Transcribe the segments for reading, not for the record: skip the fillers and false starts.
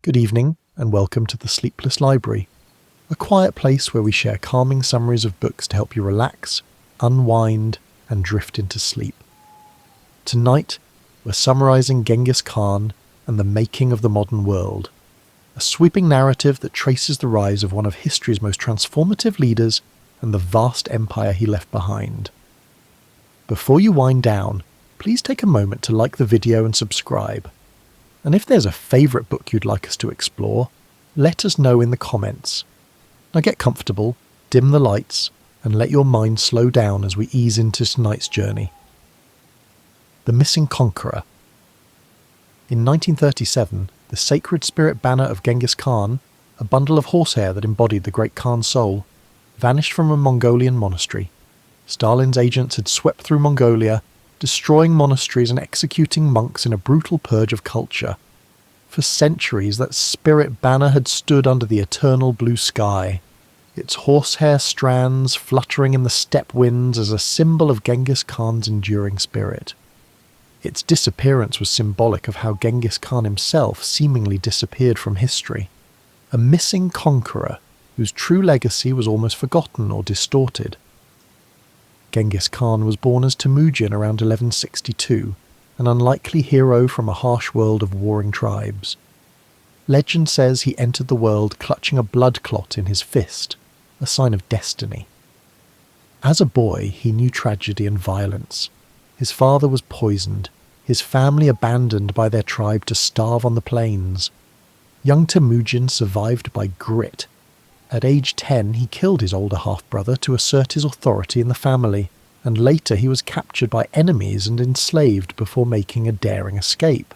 Good evening, and welcome to the Sleepless Library, a quiet place where we share calming summaries of books to help you relax, unwind, and drift into sleep. Tonight, we're summarising Genghis Khan and the making of the modern world, a sweeping narrative that traces the rise of one of history's most transformative leaders and the vast empire he left behind. Before you wind down, please take a moment to like the video and subscribe. And if there's a favourite book you'd like us to explore, let us know in the comments. Now get comfortable, dim the lights, and let your mind slow down as we ease into tonight's journey. The Missing Conqueror. In 1937, the sacred spirit banner of Genghis Khan, a bundle of horsehair that embodied the great Khan's soul, vanished from a Mongolian monastery. Stalin's agents had swept through Mongolia, destroying monasteries and executing monks in a brutal purge of culture. For centuries, that spirit banner had stood under the eternal blue sky, its horsehair strands fluttering in the steppe winds as a symbol of Genghis Khan's enduring spirit. Its disappearance was symbolic of how Genghis Khan himself seemingly disappeared from history, a missing conqueror whose true legacy was almost forgotten or distorted. Genghis Khan was born as Temujin around 1162, an unlikely hero from a harsh world of warring tribes. Legend says he entered the world clutching a blood clot in his fist, a sign of destiny. As a boy, he knew tragedy and violence. His father was poisoned, his family abandoned by their tribe to starve on the plains. Young Temujin survived by grit. At age 10, he killed his older half-brother to assert his authority in the family, and later he was captured by enemies and enslaved before making a daring escape.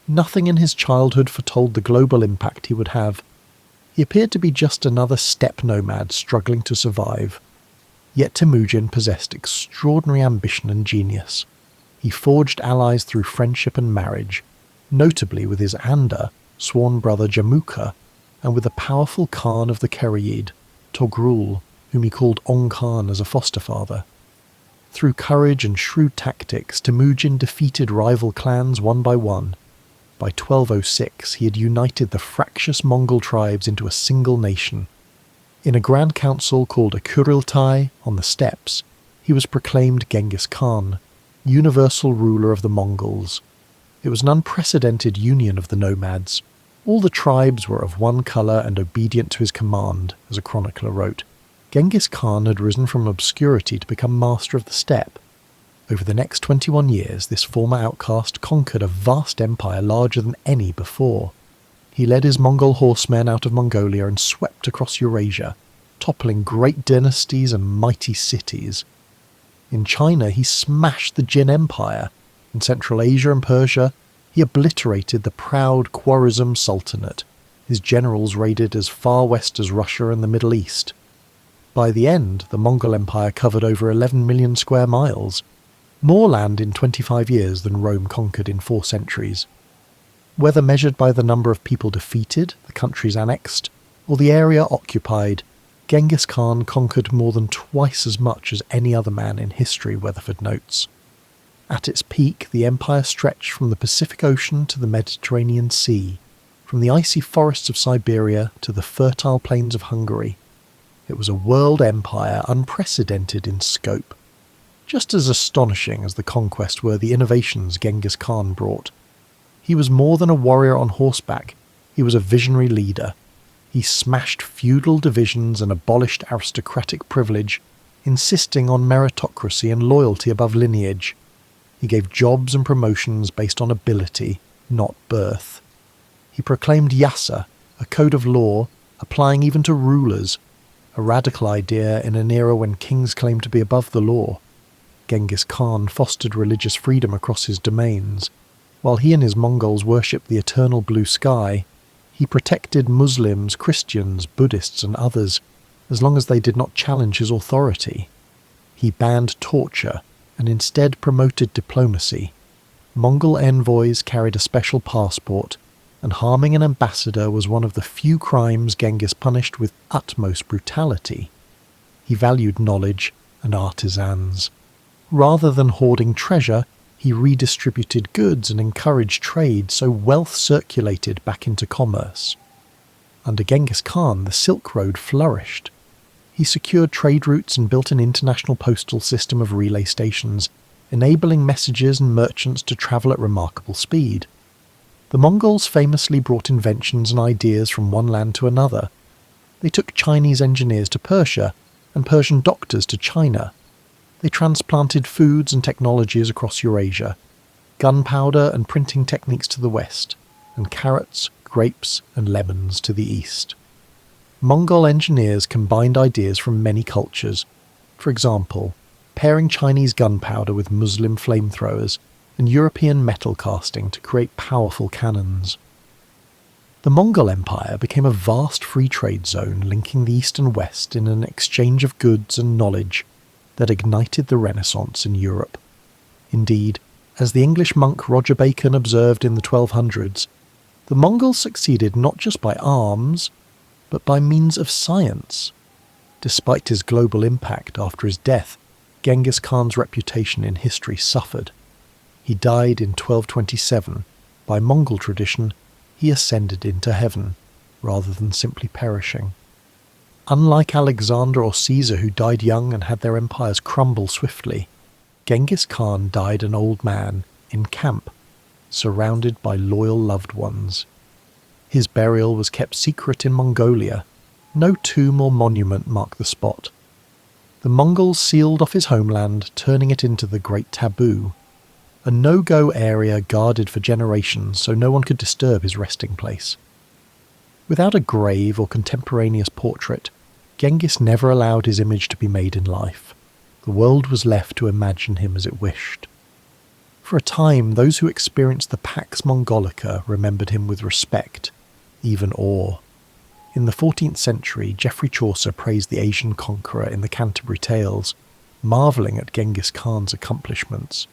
Nothing in his childhood foretold the global impact he would have. He appeared to be just another steppe nomad struggling to survive. Yet Temujin possessed extraordinary ambition and genius. He forged allies through friendship and marriage, notably with his Anda, sworn brother Jamukha, and with the powerful Khan of the Kereid, Togrul, whom he called Ong Khan as a foster father. Through courage and shrewd tactics, Temujin defeated rival clans one by one. By 1206, he had united the fractious Mongol tribes into a single nation. In a grand council called a Kuriltai on the steppes, he was proclaimed Genghis Khan, universal ruler of the Mongols. It was an unprecedented union of the nomads. All the tribes were of one colour and obedient to his command, as a chronicler wrote. Genghis Khan had risen from obscurity to become master of the steppe. Over the next 21 years, this former outcast conquered a vast empire larger than any before. He led his Mongol horsemen out of Mongolia and swept across Eurasia, toppling great dynasties and mighty cities. In China, he smashed the Jin Empire. In Central Asia and Persia, he obliterated the proud Khwarizm Sultanate. His generals raided as far west as Russia and the Middle East. By the end, the Mongol Empire covered over 11 million square miles, more land in 25 years than Rome conquered in 4 centuries. Whether measured by the number of people defeated, the countries annexed, or the area occupied, Genghis Khan conquered more than twice as much as any other man in history, Weatherford notes. At its peak, the empire stretched from the Pacific Ocean to the Mediterranean Sea, from the icy forests of Siberia to the fertile plains of Hungary. It was a world empire unprecedented in scope. Just as astonishing as the conquest were the innovations Genghis Khan brought. He was more than a warrior on horseback, he was a visionary leader. He smashed feudal divisions and abolished aristocratic privilege, insisting on meritocracy and loyalty above lineage. He gave jobs and promotions based on ability, not birth. He proclaimed yasa, a code of law, applying even to rulers, a radical idea in an era when kings claimed to be above the law. Genghis Khan fostered religious freedom across his domains. While he and his Mongols worshipped the eternal blue sky, he protected Muslims, Christians, Buddhists and others, as long as they did not challenge his authority. He banned torture, and instead promoted diplomacy. Mongol envoys carried a special passport, and harming an ambassador was one of the few crimes Genghis punished with utmost brutality. He valued knowledge and artisans. Rather than hoarding treasure, He redistributed goods and encouraged trade, so wealth circulated back into commerce. Under Genghis Khan, the Silk Road flourished. He secured trade routes and built an international postal system of relay stations, enabling messages and merchants to travel at remarkable speed. The Mongols famously brought inventions and ideas from one land to another. They took Chinese engineers to Persia and Persian doctors to China. They transplanted foods and technologies across Eurasia, gunpowder and printing techniques to the west, and carrots, grapes and lemons to the east. Mongol engineers combined ideas from many cultures, for example, pairing Chinese gunpowder with Muslim flamethrowers and European metal casting to create powerful cannons. The Mongol Empire became a vast free trade zone linking the east and west in an exchange of goods and knowledge that ignited the Renaissance in Europe. Indeed, as the English monk Roger Bacon observed in the 1200s, the Mongols succeeded not just by arms, but by means of science. Despite his global impact after his death, Genghis Khan's reputation in history suffered. He died in 1227. By Mongol tradition, he ascended into heaven, rather than simply perishing. Unlike Alexander or Caesar, who died young and had their empires crumble swiftly, Genghis Khan died an old man, in camp, surrounded by loyal loved ones. His burial was kept secret in Mongolia. No tomb or monument marked the spot. The Mongols sealed off his homeland, turning it into the Great Taboo, a no-go area guarded for generations so no one could disturb his resting place. Without a grave or contemporaneous portrait, Genghis never allowed his image to be made in life. The world was left to imagine him as it wished. For a time, those who experienced the Pax Mongolica remembered him with respect, even awe. In the 14th century, Geoffrey Chaucer praised the Asian conqueror in the Canterbury Tales, marvelling at Genghis Khan's accomplishments.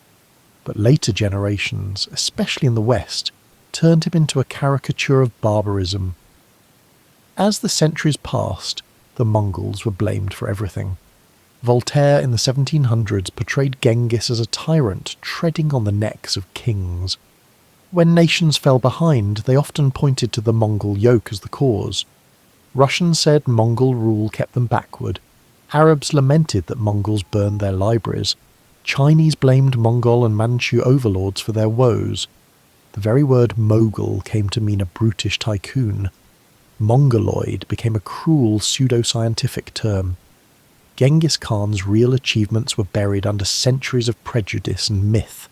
But later generations, especially in the West, turned him into a caricature of barbarism. As the centuries passed, the Mongols were blamed for everything. Voltaire in the 1700s portrayed Genghis as a tyrant treading on the necks of kings. When nations fell behind, they often pointed to the Mongol yoke as the cause. Russians said Mongol rule kept them backward. Arabs lamented that Mongols burned their libraries. Chinese blamed Mongol and Manchu overlords for their woes. The very word Mogul came to mean a brutish tycoon. Mongoloid became a cruel pseudo-scientific term. Genghis Khan's real achievements were buried under centuries of prejudice and myth.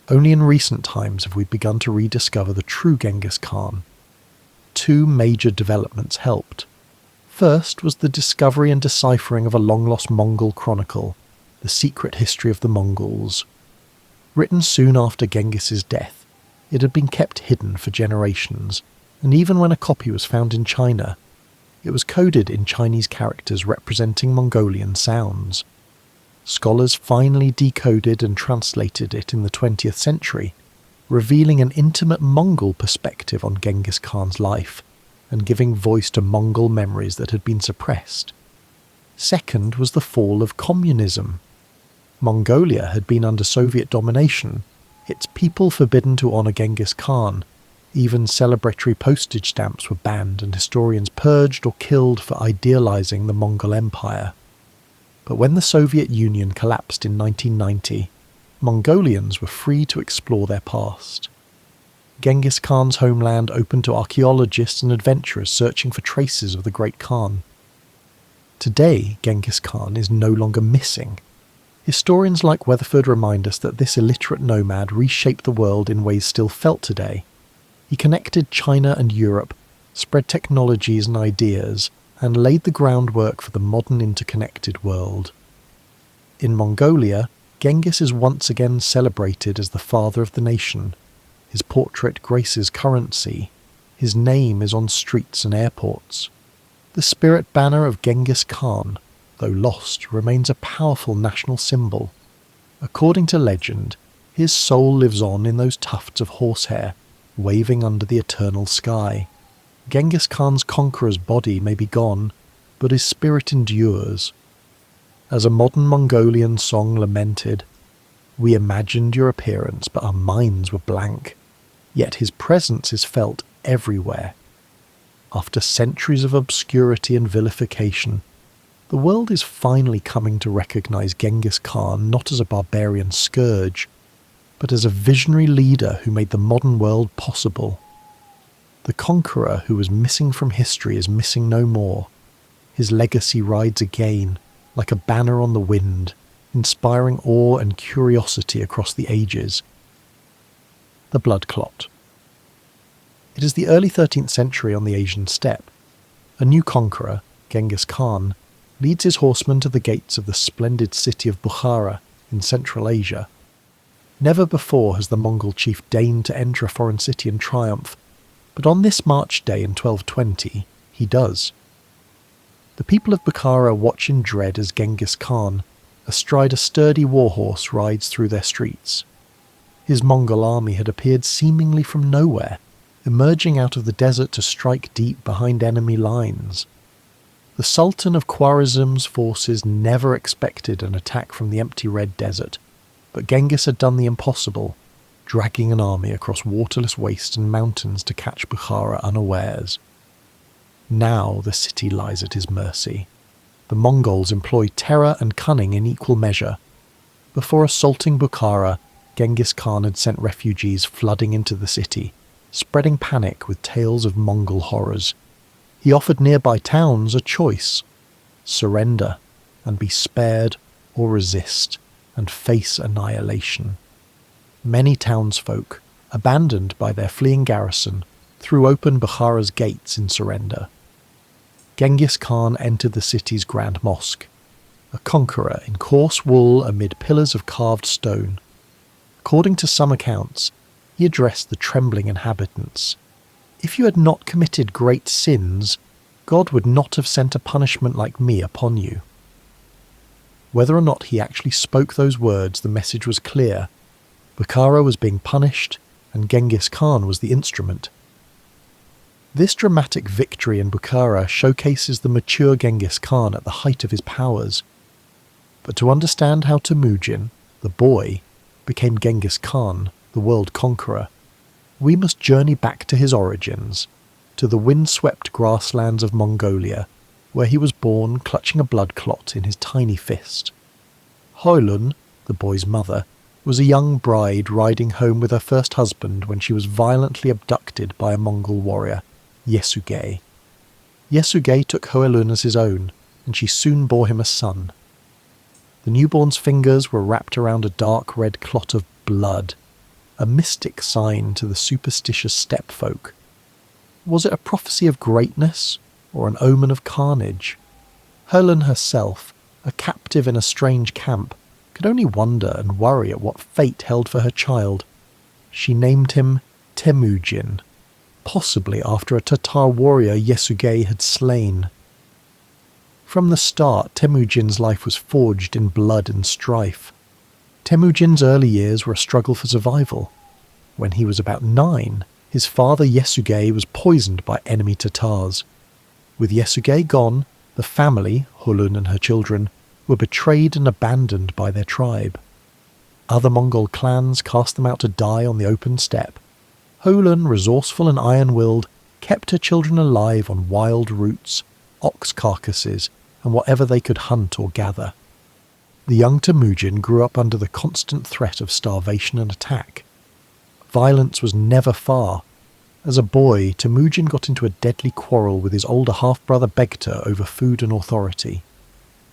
Only in recent times have we begun to rediscover the true Genghis Khan. Two major developments helped. First was the discovery and deciphering of a long-lost Mongol chronicle, The Secret History of the Mongols. Written soon after Genghis's death, it had been kept hidden for generations, and even when a copy was found in China, it was coded in Chinese characters representing Mongolian sounds. Scholars finally decoded and translated it in the 20th century, revealing an intimate Mongol perspective on Genghis Khan's life, and giving voice to Mongol memories that had been suppressed. Second was the fall of communism. Mongolia had been under Soviet domination, its people forbidden to honour Genghis Khan. Even celebratory postage stamps were banned and historians purged or killed for idealising the Mongol Empire. But when the Soviet Union collapsed in 1990, Mongolians were free to explore their past. Genghis Khan's homeland opened to archaeologists and adventurers searching for traces of the Great Khan. Today, Genghis Khan is no longer missing. Historians like Weatherford remind us that this illiterate nomad reshaped the world in ways still felt today. He connected China and Europe, spread technologies and ideas, and laid the groundwork for the modern interconnected world. In Mongolia, Genghis is once again celebrated as the father of the nation. His portrait graces currency. His name is on streets and airports. The spirit banner of Genghis Khan, though lost, remains a powerful national symbol. According to legend, his soul lives on in those tufts of horsehair, waving under the eternal sky. Genghis Khan's conqueror's body may be gone, but his spirit endures. As a modern Mongolian song lamented, We imagined your appearance, but our minds were blank. Yet his presence is felt everywhere. After centuries of obscurity and vilification, the world is finally coming to recognize Genghis Khan not as a barbarian scourge, but as a visionary leader who made the modern world possible. The conqueror who was missing from history is missing no more. His legacy rides again, like a banner on the wind, inspiring awe and curiosity across the ages. The blood clot. It is the early 13th century on the Asian steppe. A new conqueror, Genghis Khan, leads his horsemen to the gates of the splendid city of Bukhara in Central Asia. Never before has the Mongol chief deigned to enter a foreign city in triumph, but on this March day in 1220, he does. The people of Bukhara watch in dread as Genghis Khan, astride a sturdy warhorse, rides through their streets. His Mongol army had appeared seemingly from nowhere, emerging out of the desert to strike deep behind enemy lines. The Sultan of Khwarezm's forces never expected an attack from the empty red desert, but Genghis had done the impossible, dragging an army across waterless wastes and mountains to catch Bukhara unawares. Now the city lies at his mercy. The Mongols employ terror and cunning in equal measure. Before assaulting Bukhara, Genghis Khan had sent refugees flooding into the city, spreading panic with tales of Mongol horrors. He offered nearby towns a choice: surrender and be spared, or resist and face annihilation. Many townsfolk, abandoned by their fleeing garrison, threw open Bukhara's gates in surrender. Genghis Khan entered the city's grand mosque, a conqueror in coarse wool amid pillars of carved stone. According to some accounts, he addressed the trembling inhabitants. If you had not committed great sins, God would not have sent a punishment like me upon you. Whether or not he actually spoke those words, the message was clear. Bukhara was being punished, and Genghis Khan was the instrument. This dramatic victory in Bukhara showcases the mature Genghis Khan at the height of his powers. But to understand how Temujin, the boy, became Genghis Khan, the world conqueror, we must journey back to his origins, to the wind-swept grasslands of Mongolia, where he was born clutching a blood clot in his tiny fist. Hoelun, the boy's mother, was a young bride riding home with her first husband when she was violently abducted by a Mongol warrior, Yesuge. Yesuge took Hoelun as his own, and she soon bore him a son. The newborn's fingers were wrapped around a dark red clot of blood, a mystic sign to the superstitious steppe folk. Was it a prophecy of greatness, or an omen of carnage? Hoelun herself, a captive in a strange camp, could only wonder and worry at what fate held for her child. She named him Temujin, possibly after a Tatar warrior Yesuge had slain. From the start, Temujin's life was forged in blood and strife. Temujin's early years were a struggle for survival. When he was about 9, his father Yesuge was poisoned by enemy Tatars. With Yesuge gone, the family, Hoelun and her children, were betrayed and abandoned by their tribe. Other Mongol clans cast them out to die on the open steppe. Hoelun, resourceful and iron-willed, kept her children alive on wild roots, ox carcasses, and whatever they could hunt or gather. The young Temujin grew up under the constant threat of starvation and attack. Violence was never far. As a boy, Temujin got into a deadly quarrel with his older half-brother Begta over food and authority.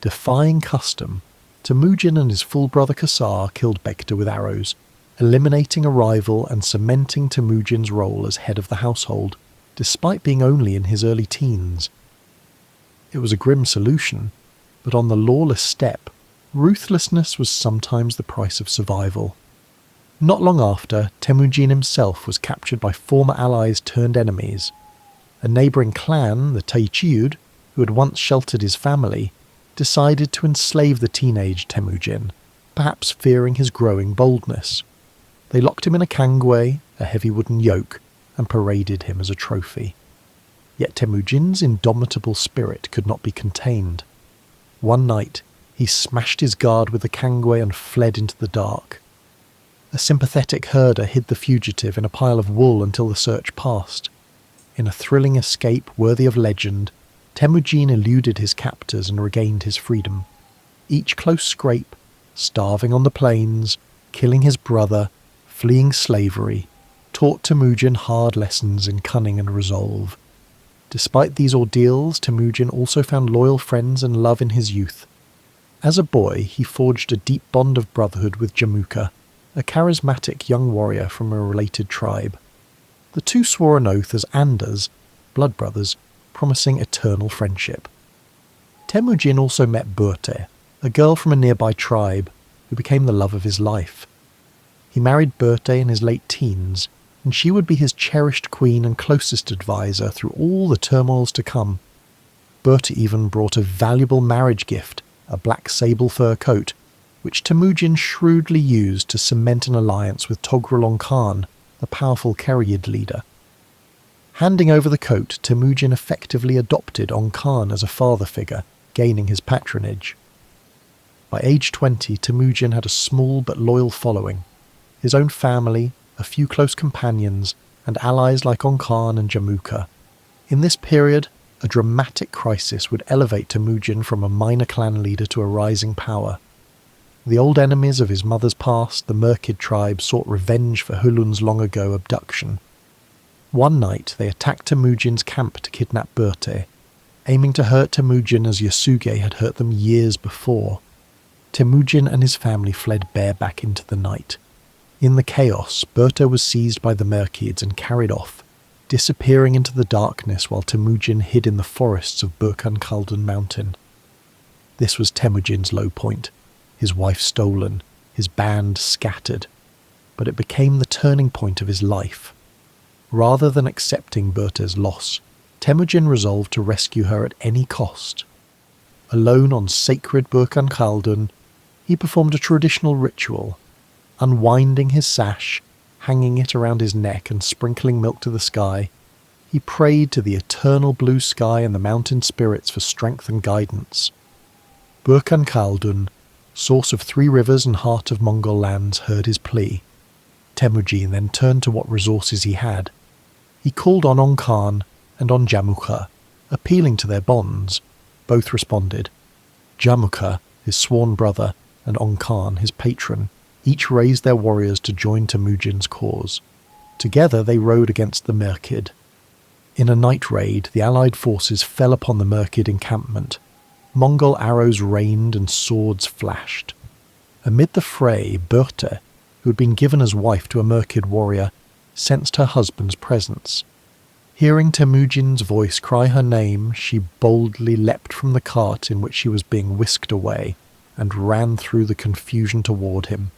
Defying custom, Temujin and his full brother Kasar killed Begta with arrows, eliminating a rival and cementing Temujin's role as head of the household, despite being only in his early teens. It was a grim solution, but on the lawless steppe, ruthlessness was sometimes the price of survival. Not long after, Temujin himself was captured by former allies turned enemies. A neighbouring clan, the Taichiud, who had once sheltered his family, decided to enslave the teenage Temujin, perhaps fearing his growing boldness. They locked him in a kangway, a heavy wooden yoke, and paraded him as a trophy. Yet Temujin's indomitable spirit could not be contained. One night, he smashed his guard with the kangway and fled into the dark. A sympathetic herder hid the fugitive in a pile of wool until the search passed. In a thrilling escape worthy of legend, Temujin eluded his captors and regained his freedom. Each close scrape, starving on the plains, killing his brother, fleeing slavery, taught Temujin hard lessons in cunning and resolve. Despite these ordeals, Temujin also found loyal friends and love in his youth. As a boy, he forged a deep bond of brotherhood with Jamuka, a charismatic young warrior from a related tribe. The two swore an oath as Andas, blood brothers, promising eternal friendship. Temujin also met Berthe, a girl from a nearby tribe, who became the love of his life. He married Berthe in his late teens, and she would be his cherished queen and closest advisor through all the turmoils to come. Berthe even brought a valuable marriage gift, a black sable fur coat, which Temujin shrewdly used to cement an alliance with Togrelon Khan, the powerful Keryid leader. Handing over the coat, Temujin effectively adopted On Khan as a father figure, gaining his patronage. By age 20, Temujin had a small but loyal following. His own family, a few close companions, and allies like On Khan and Jamuka. In this period, a dramatic crisis would elevate Temujin from a minor clan leader to a rising power. The old enemies of his mother's past, the Merkid tribe, sought revenge for Hulun's long-ago abduction. One night, they attacked Temujin's camp to kidnap Berthe, aiming to hurt Temujin as Yasuge had hurt them years before. Temujin and his family fled bareback into the night. In the chaos, Berthe was seized by the Merkids and carried off, disappearing into the darkness while Temujin hid in the forests of Burkan Khaldun Mountain. This was Temujin's low point, his wife stolen, his band scattered, but it became the turning point of his life. Rather than accepting Berthe's loss, Temujin resolved to rescue her at any cost. Alone on sacred Burkan Khaldun, he performed a traditional ritual. Unwinding his sash, hanging it around his neck and sprinkling milk to the sky, he prayed to the eternal blue sky and the mountain spirits for strength and guidance. Burkan Khaldun, source of 3 rivers and heart of Mongol lands, heard his plea. Temujin then turned to what resources he had. He called on Khan and on Jamuka, appealing to their bonds. Both responded. Jamuka, his sworn brother, and On Khan, his patron, each raised their warriors to join Temujin's cause. Together they rode against the Merkid. In a night raid, the allied forces fell upon the Merkid encampment. Mongol arrows rained and swords flashed. Amid the fray, Berthe, who had been given as wife to a Merkid warrior, sensed her husband's presence. Hearing Temujin's voice cry her name, she boldly leapt from the cart in which she was being whisked away, and ran through the confusion toward him.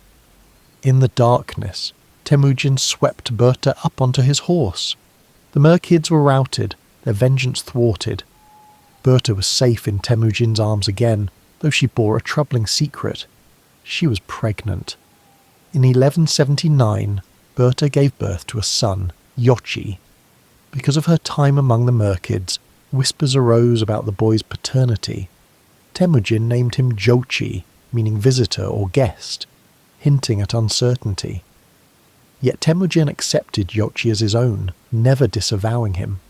In the darkness, Temujin swept Berthe up onto his horse. The Merkids were routed, their vengeance thwarted. Berthe was safe in Temujin's arms again, though she bore a troubling secret. She was pregnant. In 1179, Berthe gave birth to a son, Yochi. Because of her time among the Merkids, whispers arose about the boy's paternity. Temujin named him Jochi, meaning visitor or guest, hinting at uncertainty. Yet Temujin accepted Yochi as his own, never disavowing him.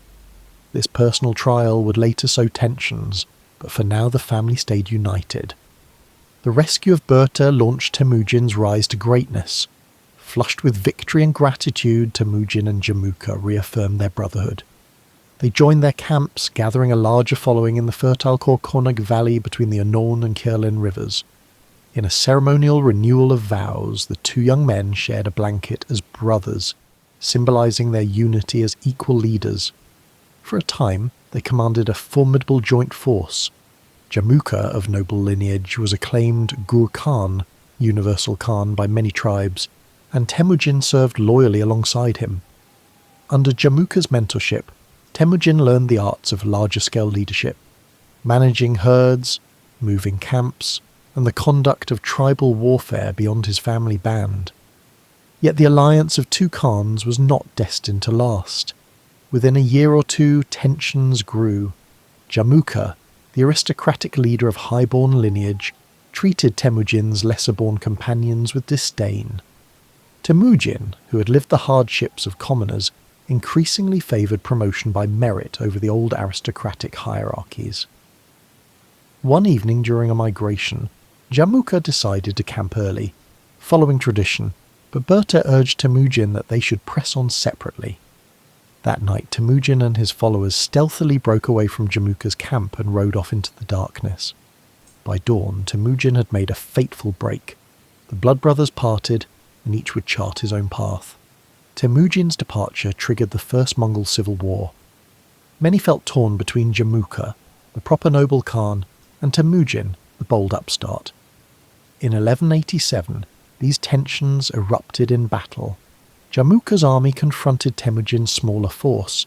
This personal trial would later sow tensions, but for now the family stayed united. The rescue of Berthe launched Temujin's rise to greatness. Flushed with victory and gratitude, Temujin and Jamuka reaffirmed their brotherhood. They joined their camps, gathering a larger following in the fertile Korkonag Valley between the Anon and Kirlin rivers. In a ceremonial renewal of vows, the 2 young men shared a blanket as brothers, symbolizing their unity as equal leaders. For a time, they commanded a formidable joint force. Jamuka, of noble lineage, was acclaimed Gur Khan, universal Khan by many tribes, and Temujin served loyally alongside him. Under Jamuka's mentorship, Temujin learned the arts of larger-scale leadership, managing herds, moving camps, and the conduct of tribal warfare beyond his family band. Yet the alliance of 2 Khans was not destined to last. Within a year or 2, tensions grew. Jamuka, the aristocratic leader of high-born lineage, treated Temujin's lesser-born companions with disdain. Temujin, who had lived the hardships of commoners, increasingly favoured promotion by merit over the old aristocratic hierarchies. One evening during a migration, Jamuka decided to camp early, following tradition, but Berta urged Temujin that they should press on separately. That night, Temujin and his followers stealthily broke away from Jamuka's camp and rode off into the darkness. By dawn, Temujin had made a fateful break. The blood brothers parted, and each would chart his own path. Temujin's departure triggered the First Mongol Civil War. Many felt torn between Jamuka, the proper noble Khan, and Temujin, the bold upstart. In 1187, these tensions erupted in battle. Jamuka's army confronted Temujin's smaller force.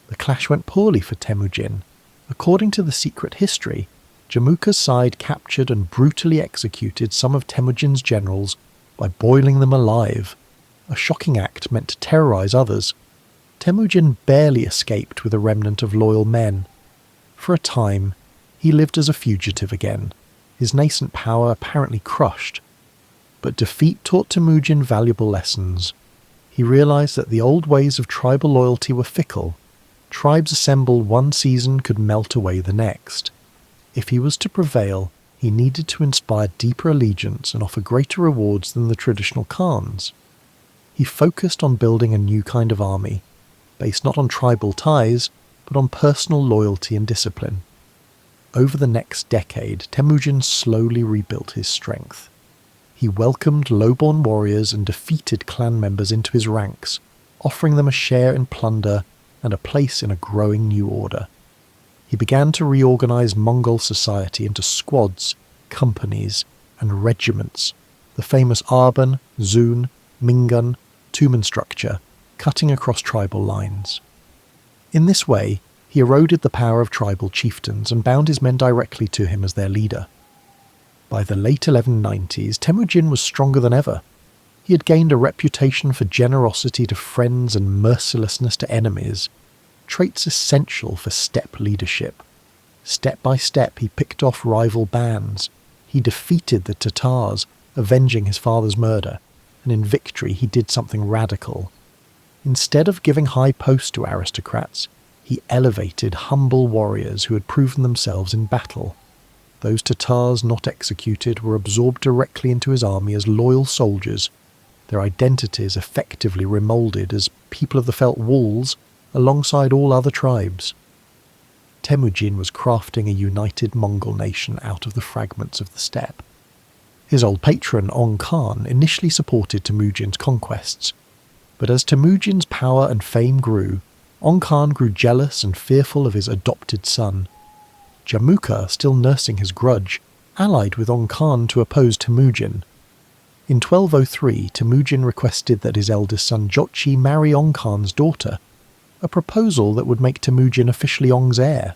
The clash went poorly for Temujin. According to the secret history, Jamuka's side captured and brutally executed some of Temujin's generals by boiling them alive, a shocking act meant to terrorise others. Temujin barely escaped with a remnant of loyal men. For a time, he lived as a fugitive again, his nascent power apparently crushed. But defeat taught Temujin valuable lessons. He realised that the old ways of tribal loyalty were fickle. Tribes assembled one season could melt away the next. If he was to prevail, he needed to inspire deeper allegiance and offer greater rewards than the traditional Khans. He focused on building a new kind of army, based not on tribal ties, but on personal loyalty and discipline. Over the next decade, Temujin slowly rebuilt his strength. He welcomed low-born warriors and defeated clan members into his ranks, offering them a share in plunder and a place in a growing new order. He began to reorganize Mongol society into squads, companies, and regiments, the famous Arban, Zun, Mingun, Tumen structure, cutting across tribal lines. In this way, he eroded the power of tribal chieftains and bound his men directly to him as their leader. By the late 1190s, Temujin was stronger than ever. He had gained a reputation for generosity to friends and mercilessness to enemies, traits essential for steppe leadership. Step by step he picked off rival bands. He defeated the Tatars, avenging his father's murder, and in victory he did something radical. Instead of giving high post to aristocrats, he elevated humble warriors who had proven themselves in battle. Those Tatars not executed were absorbed directly into his army as loyal soldiers, their identities effectively remoulded as people of the felt walls alongside all other tribes. Temujin was crafting a united Mongol nation out of the fragments of the steppe. His old patron, Ong Khan, initially supported Temujin's conquests, but as Temujin's power and fame grew, Ong Khan grew jealous and fearful of his adopted son. Jamuka, still nursing his grudge, allied with Ong Khan to oppose Temujin. In 1203, Temujin requested that his eldest son Jochi marry Ong Khan's daughter, a proposal that would make Temujin officially Ong's heir.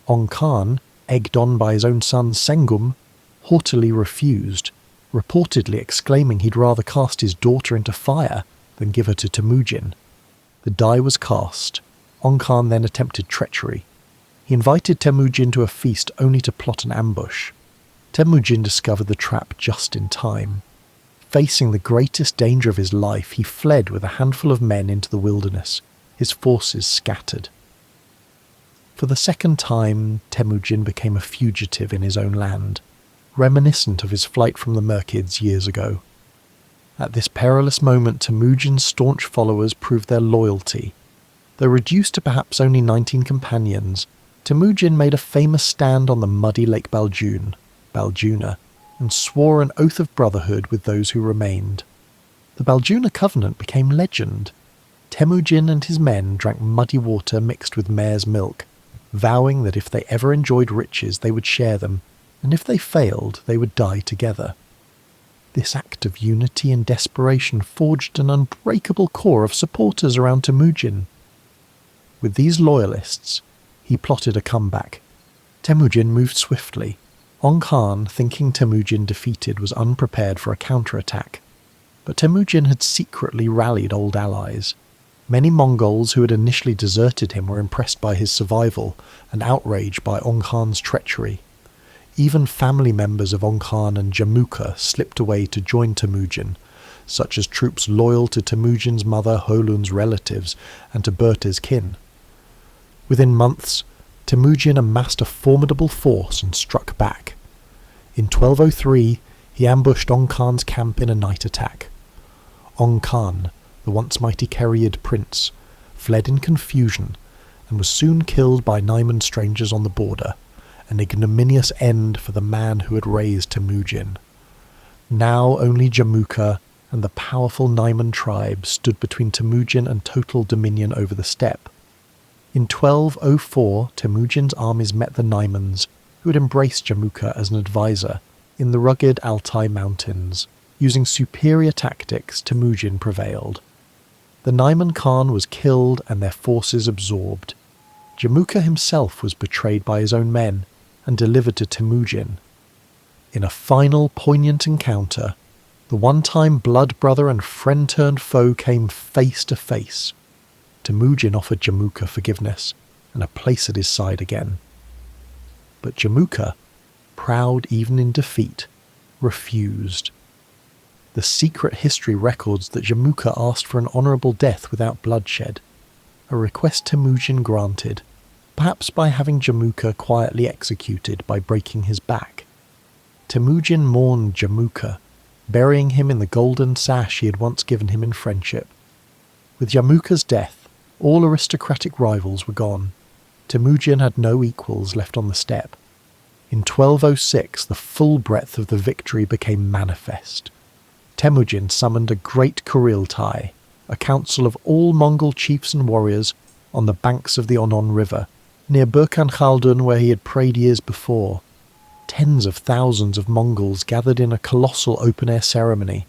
Ong Khan, egged on by his own son Sengum, haughtily refused, reportedly exclaiming he'd rather cast his daughter into fire than give her to Temujin. The die was cast. Ong Khan then attempted treachery. He invited Temujin to a feast only to plot an ambush. Temujin discovered the trap just in time. Facing the greatest danger of his life, he fled with a handful of men into the wilderness, his forces scattered. For the second time, Temujin became a fugitive in his own land, reminiscent of his flight from the Merkids years ago. At this perilous moment, Temujin's staunch followers proved their loyalty. Though reduced to perhaps only 19 companions, Temujin made a famous stand on the muddy Lake Baljuna, and swore an oath of brotherhood with those who remained. The Baljuna covenant became legend. Temujin and his men drank muddy water mixed with mare's milk, vowing that if they ever enjoyed riches they would share them, and if they failed they would die together. This act of unity and desperation forged an unbreakable core of supporters around Temujin. With these loyalists, he plotted a comeback. Temujin moved swiftly. Ong Khan, thinking Temujin defeated, was unprepared for a counterattack. But Temujin had secretly rallied old allies. Many Mongols who had initially deserted him were impressed by his survival and outraged by Ong Khan's treachery. Even family members of Ong Khan and Jamuka slipped away to join Temujin, such as troops loyal to Temujin's mother Holun's relatives and to Berte's kin. Within months, Temujin amassed a formidable force and struck back. In 1203, he ambushed Ong Khan's camp in a night attack. Ong Khan, the once mighty Karyid prince, fled in confusion and was soon killed by Naiman strangers on the border, an ignominious end for the man who had raised Temujin. Now only Jamukha and the powerful Naiman tribe stood between Temujin and total dominion over the steppe. In 1204, Temujin's armies met the Naimans, who had embraced Jamukha as an advisor, in the rugged Altai mountains. Using superior tactics, Temujin prevailed. The Naiman Khan was killed and their forces absorbed. Jamukha himself was betrayed by his own men and delivered to Temujin. In a final poignant encounter, the one-time blood brother and friend-turned-foe came face to face. Temujin offered Jamukha forgiveness and a place at his side again. But Jamukha, proud even in defeat, refused. The secret history records that Jamukha asked for an honourable death without bloodshed, a request Temujin granted, perhaps by having Jamukha quietly executed by breaking his back. Temujin mourned Jamukha, burying him in the golden sash he had once given him in friendship. With Jamukha's death, all aristocratic rivals were gone. Temujin had no equals left on the steppe. In 1206, the full breadth of the victory became manifest. Temujin summoned a great Kuriltai, a council of all Mongol chiefs and warriors, on the banks of the Onon River, near Burkhan Khaldun where he had prayed years before. Tens of thousands of Mongols gathered in a colossal open-air ceremony.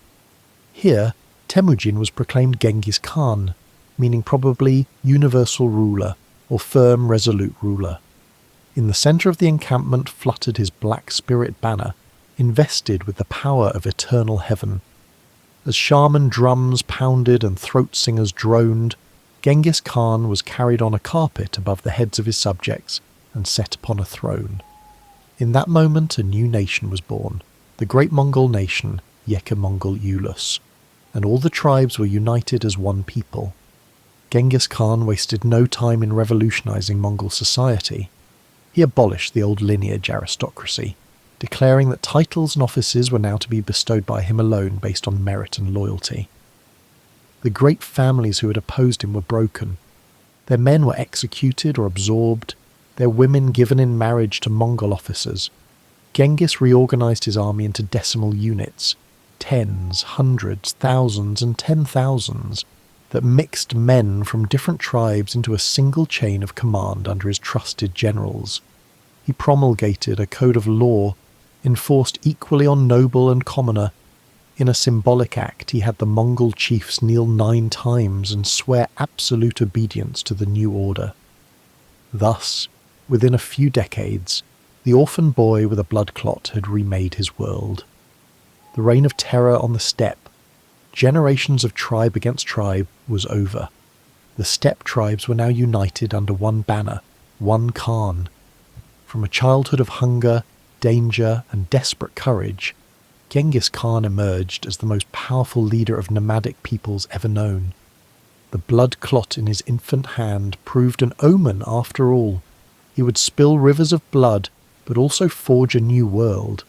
Here, Temujin was proclaimed Genghis Khan, meaning probably universal ruler, or firm, resolute ruler. In the centre of the encampment fluttered his black spirit banner, invested with the power of eternal heaven. As shaman drums pounded and throat singers droned, Genghis Khan was carried on a carpet above the heads of his subjects and set upon a throne. In that moment a new nation was born, the great Mongol nation, Yeke-Mongol Ulus, and all the tribes were united as one people. Genghis Khan wasted no time in revolutionizing Mongol society. He abolished the old lineage aristocracy, declaring that titles and offices were now to be bestowed by him alone based on merit and loyalty. The great families who had opposed him were broken. Their men were executed or absorbed, their women given in marriage to Mongol officers. Genghis reorganized his army into decimal units, tens, hundreds, thousands, and 10,000s, that mixed men from different tribes into a single chain of command under his trusted generals. He promulgated a code of law enforced equally on noble and commoner. In a symbolic act, he had the Mongol chiefs kneel 9 times and swear absolute obedience to the new order. Thus, within a few decades, the orphan boy with a blood clot had remade his world. The reign of terror on the steppe, generations of tribe against tribe, was over. The steppe tribes were now united under one banner, one Khan. From a childhood of hunger, danger, and desperate courage, Genghis Khan emerged as the most powerful leader of nomadic peoples ever known. The blood clot in his infant hand proved an omen after all. He would spill rivers of blood, but also forge a new world.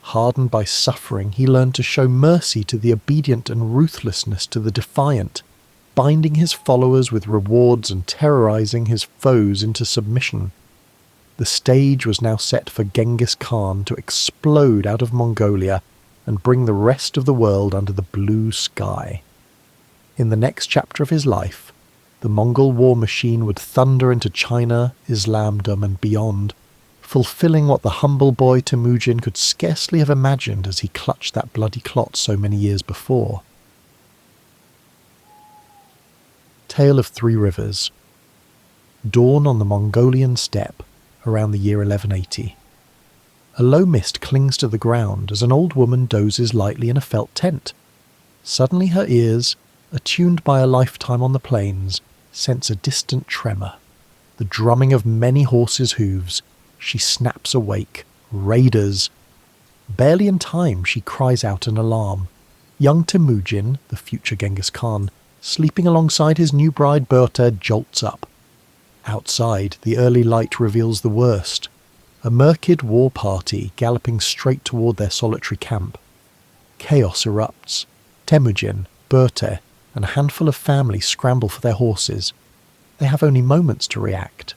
Hardened by suffering, he learned to show mercy to the obedient and ruthlessness to the defiant, binding his followers with rewards and terrorizing his foes into submission. The stage was now set for Genghis Khan to explode out of Mongolia and bring the rest of the world under the blue sky. In the next chapter of his life, the Mongol war machine would thunder into China, Islamdom, and beyond, fulfilling what the humble boy Temujin could scarcely have imagined as he clutched that bloody clot so many years before. Tale of Three Rivers. Dawn on the Mongolian steppe, around the year 1180. A low mist clings to the ground as an old woman dozes lightly in a felt tent. Suddenly her ears, attuned by a lifetime on the plains, sense a distant tremor. The drumming of many horses' hooves. She snaps awake. Raiders! Barely in time, she cries out in alarm. Young Temujin, the future Genghis Khan, sleeping alongside his new bride Berta, jolts up. Outside, the early light reveals the worst. A Merkid war party galloping straight toward their solitary camp. Chaos erupts. Temujin, Berta, and a handful of family scramble for their horses. They have only moments to react.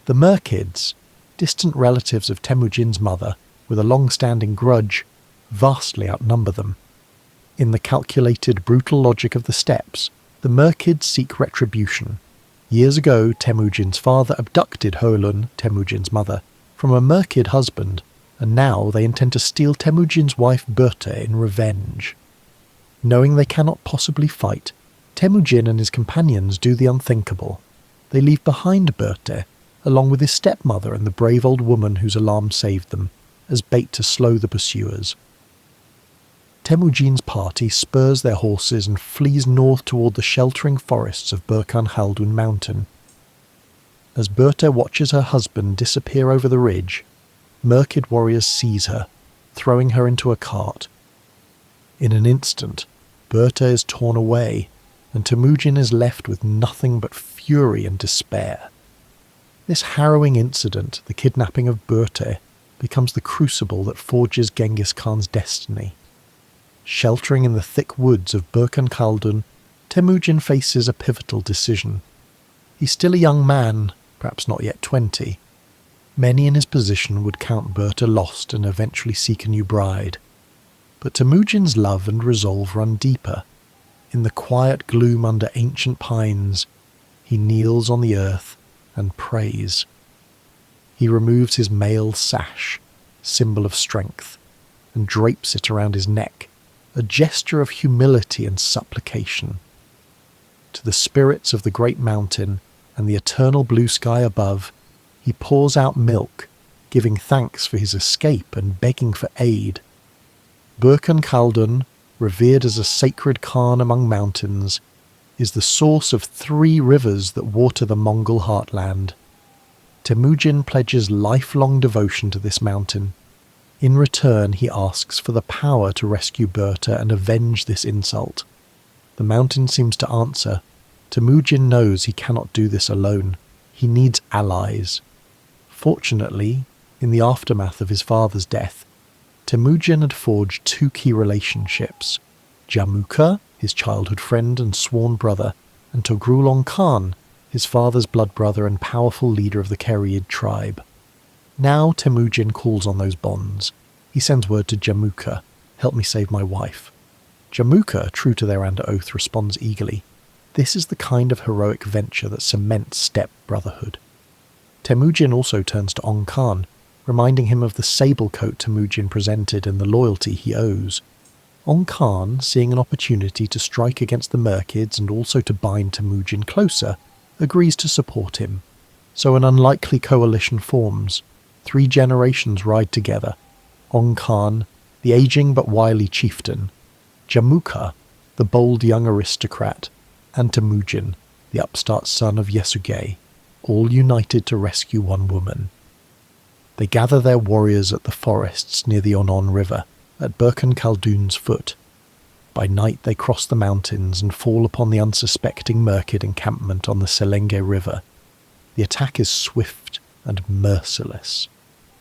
The Merkids, distant relatives of Temujin's mother, with a long-standing grudge, vastly outnumber them. In the calculated, brutal logic of the steppes, the Merkids seek retribution. Years ago, Temujin's father abducted Holun, Temujin's mother, from a Merkid husband, and now they intend to steal Temujin's wife Berta in revenge. Knowing they cannot possibly fight, Temujin and his companions do the unthinkable. They leave behind Berta, along with his stepmother and the brave old woman whose alarm saved them, as bait to slow the pursuers. Temujin's party spurs their horses and flees north toward the sheltering forests of Burkhan Khaldun Mountain. As Berta watches her husband disappear over the ridge, Merkid warriors seize her, throwing her into a cart. In an instant, Berta is torn away, and Temujin is left with nothing but fury and despair. This harrowing incident, the kidnapping of Berta, becomes the crucible that forges Genghis Khan's destiny. Sheltering in the thick woods of Burkhan Khaldun, Temujin faces a pivotal decision. He's still a young man, perhaps not yet 20. Many in his position would count Berta lost and eventually seek a new bride. But Temujin's love and resolve run deeper. In the quiet gloom under ancient pines, he kneels on the earth and prays. He removes his mail sash, symbol of strength, and drapes it around his neck, a gesture of humility and supplication. To the spirits of the great mountain and the eternal blue sky above, he pours out milk, giving thanks for his escape and begging for aid. Burkhan Khaldun, revered as a sacred Khan among mountains, is the source of 3 rivers that water the Mongol heartland. Temujin pledges lifelong devotion to this mountain. In return, he asks for the power to rescue Berta and avenge this insult. The mountain seems to answer. Temujin knows he cannot do this alone. He needs allies. Fortunately, in the aftermath of his father's death, Temujin had forged 2 key relationships: Jamuka, his childhood friend and sworn brother, and Togrulon Khan, his father's blood brother and powerful leader of the Kerid tribe. Now Temujin calls on those bonds. He sends word to Jamuka, "Help me save my wife." Jamuka, true to their under oath, responds eagerly. This is the kind of heroic venture that cements steppe brotherhood. Temujin also turns to Ong Khan, reminding him of the sable coat Temujin presented and the loyalty he owes. Ong Khan, seeing an opportunity to strike against the Merkids and also to bind Temujin closer, agrees to support him. So an unlikely coalition forms. 3 generations ride together: Ong Khan, the aging but wily chieftain; Jamuka, the bold young aristocrat; and Temujin, the upstart son of Yesugei, all united to rescue one woman. They gather their warriors at the forests near the Onon River, at Burkhan Khaldun's foot. By night they cross the mountains and fall upon the unsuspecting Merkid encampment on the Selenge River. The attack is swift and merciless.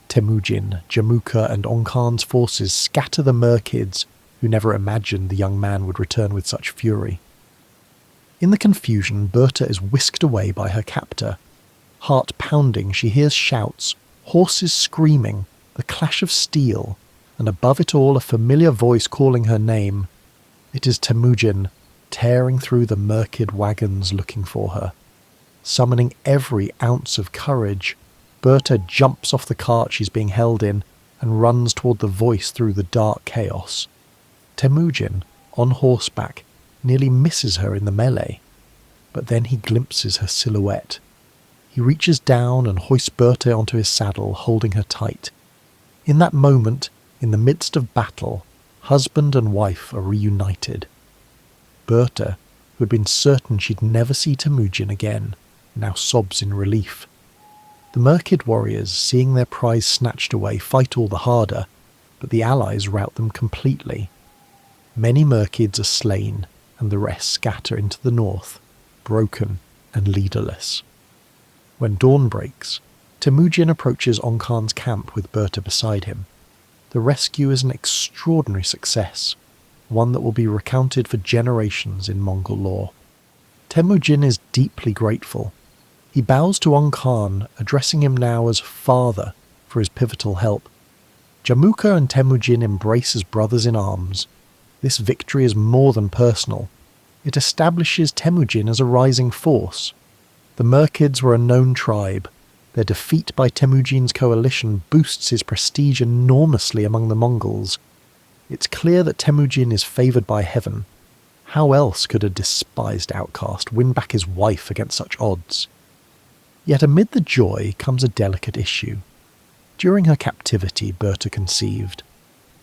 Temujin, Jamuka and Ong Khan's forces scatter the Merkids, who never imagined the young man would return with such fury. In the confusion, Berta is whisked away by her captor. Heart pounding, she hears shouts, horses screaming, the clash of steel, and above it all a familiar voice calling her name. It is Temujin, tearing through the Merkid wagons looking for her. Summoning every ounce of courage, Berta jumps off the cart she's being held in and runs toward the voice through the dark chaos. Temujin, on horseback, nearly misses her in the melee, but then he glimpses her silhouette. He reaches down and hoists Berta onto his saddle, holding her tight. In that moment, in the midst of battle, husband and wife are reunited. Berta, who had been certain she'd never see Temujin again, now sobs in relief. The Merkid warriors, seeing their prize snatched away, fight all the harder, but the allies rout them completely. Many merkids are slain, and the rest scatter into the north, broken and leaderless. When dawn breaks, Temujin approaches Onkhan's camp with Berta beside him. The rescue is an extraordinary success, one that will be recounted for generations in Mongol lore. Temujin is deeply grateful. He bows to Onkhan, addressing him now as father for his pivotal help. Jamukha and Temujin embrace as brothers in arms. This victory is more than personal. It establishes Temujin as a rising force. The Merkids were a known tribe. Their defeat by Temujin's coalition boosts his prestige enormously among the Mongols. It's clear that Temujin is favoured by heaven. How else could a despised outcast win back his wife against such odds? Yet amid the joy comes a delicate issue. During her captivity, Berta conceived.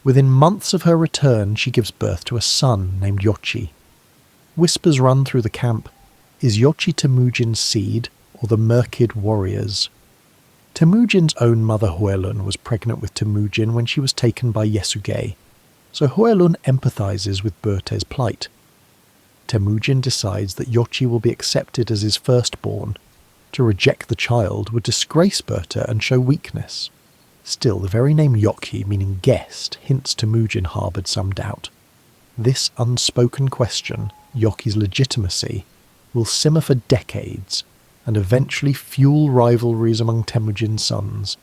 Within months of her return, she gives birth to a son named Yochi. Whispers run through the camp. Is Yochi Temujin's seed, or the Merkid warriors? Temujin's own mother Huelun was pregnant with Temujin when she was taken by Yesugei, so Huelun empathizes with Berta's plight. Temujin decides that Yochi will be accepted as his firstborn. To reject the child would disgrace Berta and show weakness. Still, the very name Yochi, meaning guest, hints Temujin harboured some doubt. This unspoken question, Yochi's legitimacy, will simmer for decades and eventually fuel rivalries among Temujin's sons.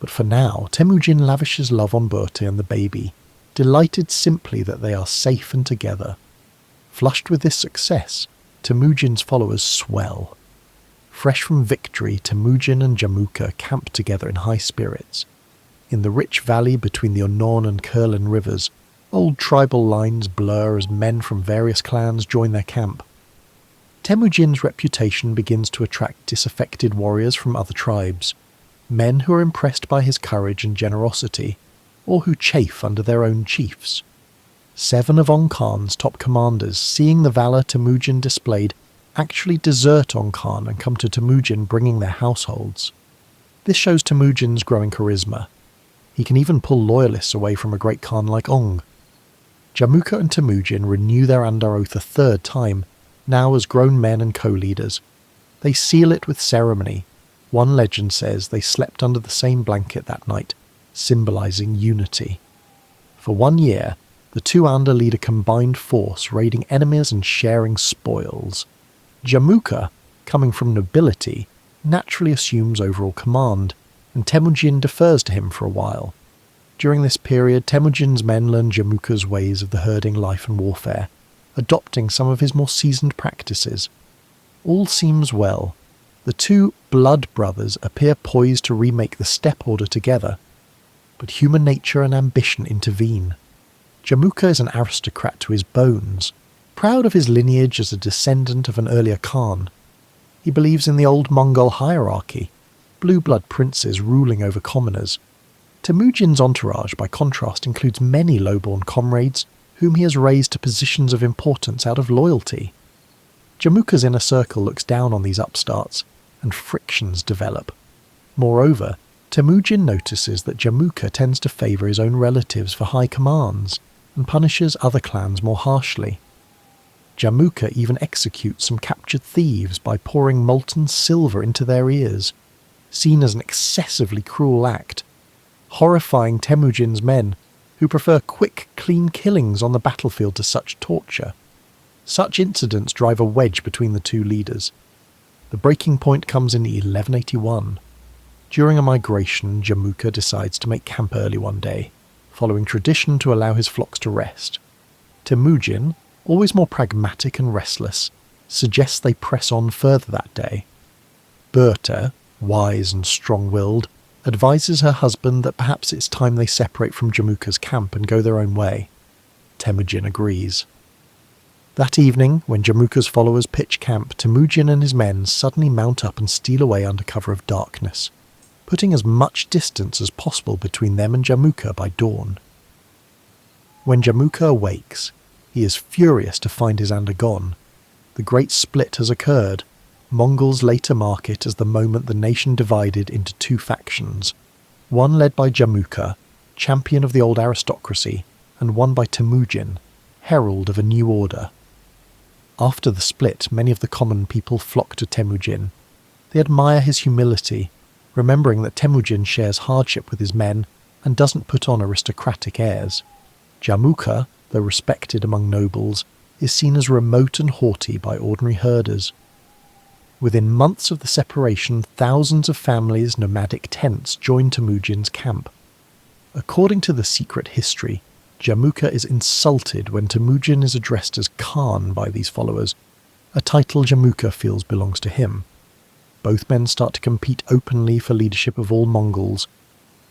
But for now, Temujin lavishes love on Berta and the baby, delighted simply that they are safe and together. Flushed with this success, Temujin's followers swell. Fresh from victory, Temujin and Jamukha camp together in high spirits. In the rich valley between the Onon and Kurlan rivers, old tribal lines blur as men from various clans join their camp. Temujin's reputation begins to attract disaffected warriors from other tribes, men who are impressed by his courage and generosity, or who chafe under their own chiefs. 7 of Onkhan's top commanders, seeing the valour Temujin displayed, actually desert Onkhan and come to Temujin bringing their households. This shows Temujin's growing charisma. He can even pull loyalists away from a great Khan like Ong. Jamukha and Temujin renew their Andar oath a third time, now as grown men and co-leaders. They seal it with ceremony. One legend says they slept under the same blanket that night, symbolising unity. For 1 year, the two Andar lead a combined force, raiding enemies and sharing spoils. Jamukha, coming from nobility, naturally assumes overall command, and Temujin defers to him for a while. During this period, Temujin's men learn Jamukha's ways of the herding life and warfare, adopting some of his more seasoned practices. All seems well. The two blood brothers appear poised to remake the steppe order together, but human nature and ambition intervene. Jamukha is an aristocrat to his bones, proud of his lineage as a descendant of an earlier Khan. He believes in the old Mongol hierarchy, blue-blood princes ruling over commoners. Temujin's entourage, by contrast, includes many low-born comrades whom he has raised to positions of importance out of loyalty. Jamukha's inner circle looks down on these upstarts, and frictions develop. Moreover, Temujin notices that Jamukha tends to favour his own relatives for high commands, and punishes other clans more harshly. Jamukha even executes some captured thieves by pouring molten silver into their ears, seen as an excessively cruel act, horrifying Temujin's men, who prefer quick, clean killings on the battlefield to such torture. Such incidents drive a wedge between the two leaders. The breaking point comes in 1181. During a migration, Jamukha decides to make camp early one day, following tradition to allow his flocks to rest. Temujin, always more pragmatic and restless, suggests they press on further that day. Berta, wise and strong-willed, advises her husband that perhaps it's time they separate from Jamukha's camp and go their own way. Temujin agrees. That evening, when Jamukha's followers pitch camp, Temujin and his men suddenly mount up and steal away under cover of darkness, putting as much distance as possible between them and Jamukha by dawn. When Jamukha awakes, he is furious to find his Andar gone. The great split has occurred. Mongols later mark it as the moment the nation divided into two factions, one led by Jamukha, champion of the old aristocracy, and one by Temujin, herald of a new order. After the split, many of the common people flock to Temujin. They admire his humility, remembering that Temujin shares hardship with his men and doesn't put on aristocratic airs. Jamuka, though respected among nobles, is seen as remote and haughty by ordinary herders. Within months of the separation, thousands of families' nomadic tents join Temujin's camp. According to the secret history, Jamuka is insulted when Temujin is addressed as Khan by these followers, a title Jamuka feels belongs to him. Both men start to compete openly for leadership of all Mongols.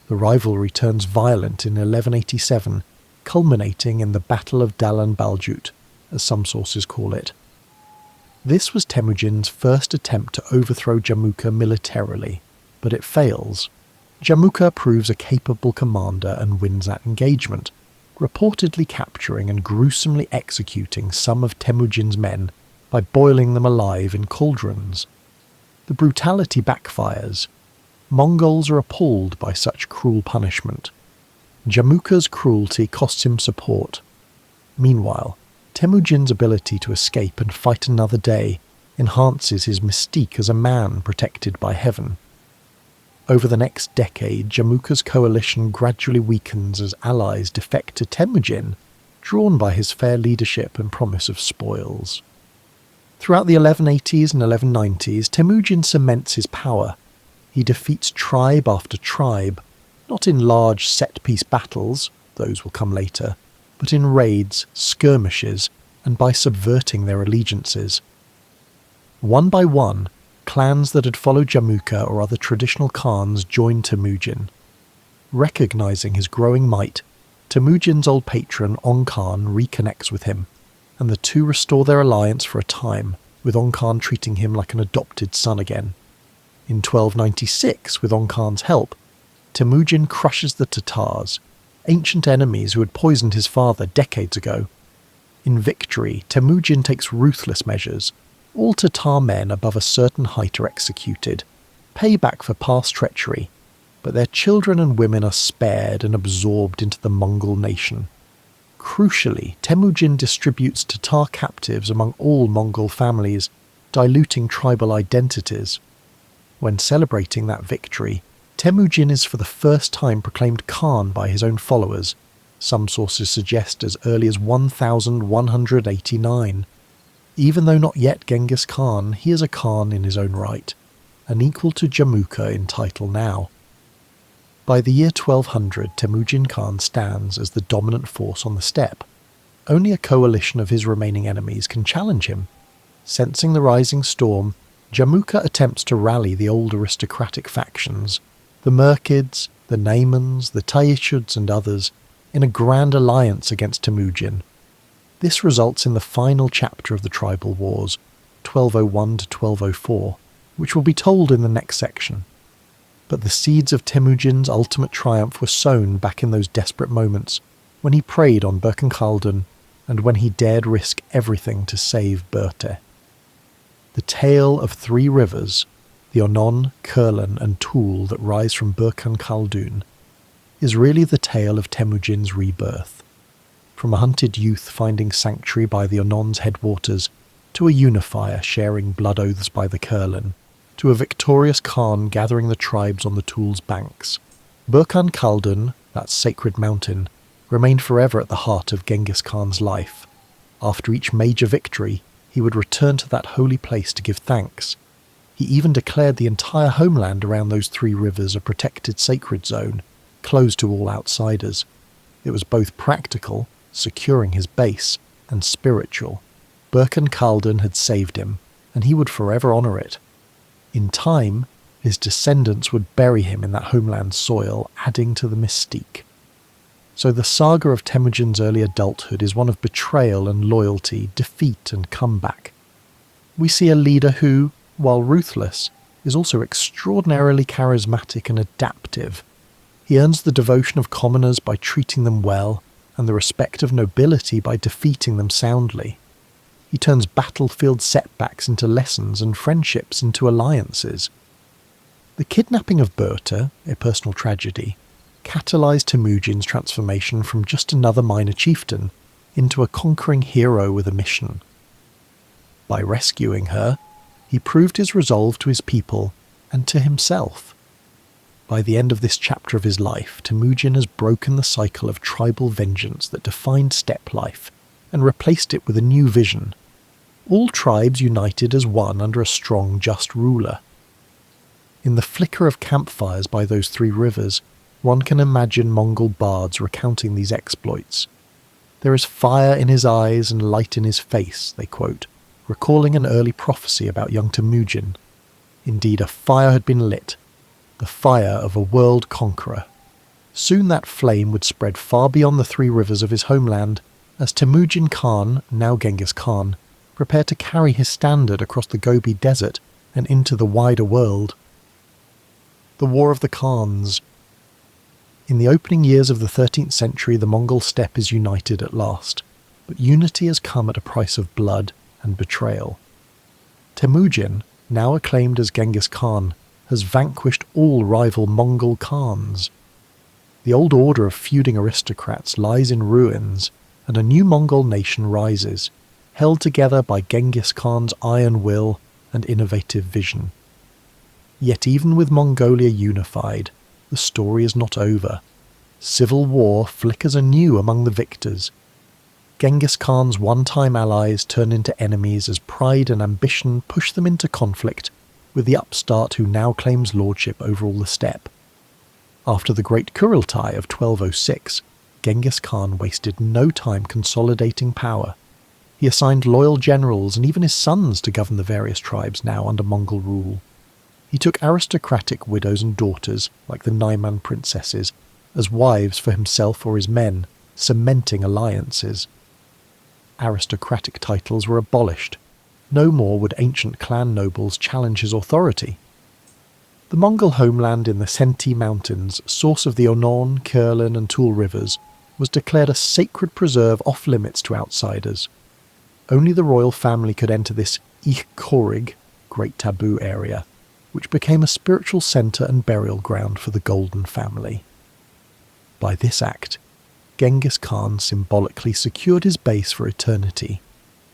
The rivalry turns violent in 1187, culminating in the Battle of Dalan Baljut, as some sources call it. This was Temujin's first attempt to overthrow Jamuka militarily, but it fails. Jamuka proves a capable commander and wins that engagement, reportedly capturing and gruesomely executing some of Temujin's men by boiling them alive in cauldrons. The brutality backfires. Mongols are appalled by such cruel punishment. Jamuka's cruelty costs him support. Meanwhile, Temujin's ability to escape and fight another day enhances his mystique as a man protected by heaven. Over the next decade, Jamuka's coalition gradually weakens as allies defect to Temujin, drawn by his fair leadership and promise of spoils. Throughout the 1180s and 1190s, Temujin cements his power. He defeats tribe after tribe, not in large set-piece battles, those will come later, but in raids, skirmishes, and by subverting their allegiances. One by one, clans that had followed Jamuka or other traditional Khans joined Temujin. Recognizing his growing might, Temujin's old patron Ongkhan reconnects with him, and the two restore their alliance for a time, with Ongkhan treating him like an adopted son again. In 1296, with Ongkhan's help, Temujin crushes the Tatars, ancient enemies who had poisoned his father decades ago. In victory, Temujin takes ruthless measures. All Tatar men above a certain height are executed, payback for past treachery, but their children and women are spared and absorbed into the Mongol nation. Crucially, Temujin distributes Tatar captives among all Mongol families, diluting tribal identities. When celebrating that victory, Temujin is for the first time proclaimed Khan by his own followers, some sources suggest as early as 1189. Even though not yet Genghis Khan, he is a Khan in his own right, and equal to Jamuka in title now. By the year 1200, Temujin Khan stands as the dominant force on the steppe. Only a coalition of his remaining enemies can challenge him. Sensing the rising storm, Jamuka attempts to rally the old aristocratic factions, the Merkids, the Naimans, the Taishuds and others, in a grand alliance against Temujin. This results in the final chapter of the tribal wars, 1201 to 1204, which will be told in the next section. But the seeds of Temujin's ultimate triumph were sown back in those desperate moments, when he preyed on Berken-Khaldun, and when he dared risk everything to save Berte. The tale of three rivers, the Onon, Kurlan and Toul that rise from Berken-Khaldun, is really the tale of Temujin's rebirth. From a hunted youth finding sanctuary by the Onon's headwaters, to a unifier sharing blood oaths by the Kurlan, to a victorious Khan gathering the tribes on the Toul's banks, Berken-Khaldun, that sacred mountain, remained forever at the heart of Genghis Khan's life. After each major victory, he would return to that holy place to give thanks. He even declared the entire homeland around those three rivers a protected sacred zone, closed to all outsiders. It was both practical, securing his base, and spiritual. Berken-Khaldun had saved him, and he would forever honour it. In time, his descendants would bury him in that homeland soil, adding to the mystique. So the saga of Temujin's early adulthood is one of betrayal and loyalty, defeat and comeback. We see a leader who, while ruthless, is also extraordinarily charismatic and adaptive. He earns the devotion of commoners by treating them well, and the respect of nobility by defeating them soundly. He turns battlefield setbacks into lessons and friendships into alliances. The kidnapping of Berte, a personal tragedy, catalysed Temujin's transformation from just another minor chieftain into a conquering hero with a mission. By rescuing her, he proved his resolve to his people and to himself. By the end of this chapter of his life, Temujin has broken the cycle of tribal vengeance that defined steppe life and replaced it with a new vision. All tribes united as one under a strong, just ruler. In the flicker of campfires by those three rivers, one can imagine Mongol bards recounting these exploits. "There is fire in his eyes and light in his face," they quote, recalling an early prophecy about young Temujin. Indeed, a fire had been lit, the fire of a world conqueror. Soon that flame would spread far beyond the three rivers of his homeland, as Temujin Khan, now Genghis Khan, prepared to carry his standard across the Gobi Desert and into the wider world. The War of the Khans. In the opening years of the 13th century, the Mongol steppe is united at last, but unity has come at a price of blood and betrayal. Temujin, now acclaimed as Genghis Khan, has vanquished all rival Mongol Khans. The old order of feuding aristocrats lies in ruins, and a new Mongol nation rises, held together by Genghis Khan's iron will and innovative vision. Yet even with Mongolia unified, the story is not over. Civil war flickers anew among the victors. Genghis Khan's one-time allies turn into enemies as pride and ambition push them into conflict with the upstart who now claims lordship over all the steppe. After the Great Kurultai of 1206, Genghis Khan wasted no time consolidating power. He assigned loyal generals and even his sons to govern the various tribes now under Mongol rule. He took aristocratic widows and daughters, like the Naiman princesses, as wives for himself or his men, cementing alliances. Aristocratic titles were abolished. No more would ancient clan nobles challenge his authority. The Mongol homeland in the Senti Mountains, source of the Onon, Kurlan and Tul rivers, was declared a sacred preserve off-limits to outsiders. Only the royal family could enter this Ich-Korig, Great Taboo area, which became a spiritual centre and burial ground for the Golden Family. By this act, Genghis Khan symbolically secured his base for eternity.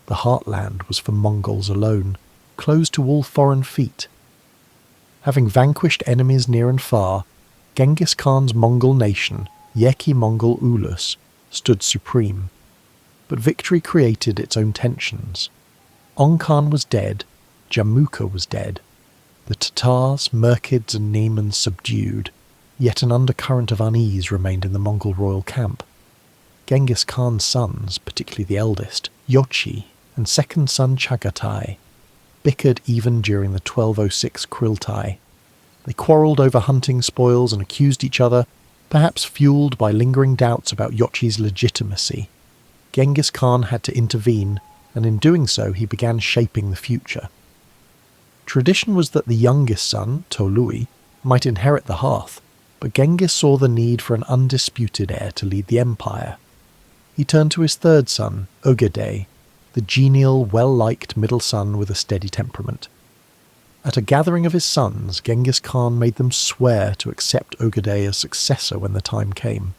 The heartland was for Mongols alone, closed to all foreign feet. Having vanquished enemies near and far, Genghis Khan's Mongol nation, Yeki Mongol Ulus, stood supreme. But victory created its own tensions. Khan was dead, Jamukha was dead. The Tatars, Merkids and Naimans subdued, yet an undercurrent of unease remained in the Mongol royal camp. Genghis Khan's sons, particularly the eldest, Yochi, and second son Chagatai, bickered even during the 1206 Kurultai. They quarrelled over hunting spoils and accused each other, perhaps fuelled by lingering doubts about Yochi's legitimacy. Genghis Khan had to intervene, and in doing so he began shaping the future. Tradition was that the youngest son, Tolui, might inherit the hearth, but Genghis saw the need for an undisputed heir to lead the empire. He turned to his third son, Ogedei, the genial, well-liked middle son with a steady temperament. At a gathering of his sons, Genghis Khan made them swear to accept Ogedei as successor when the time came.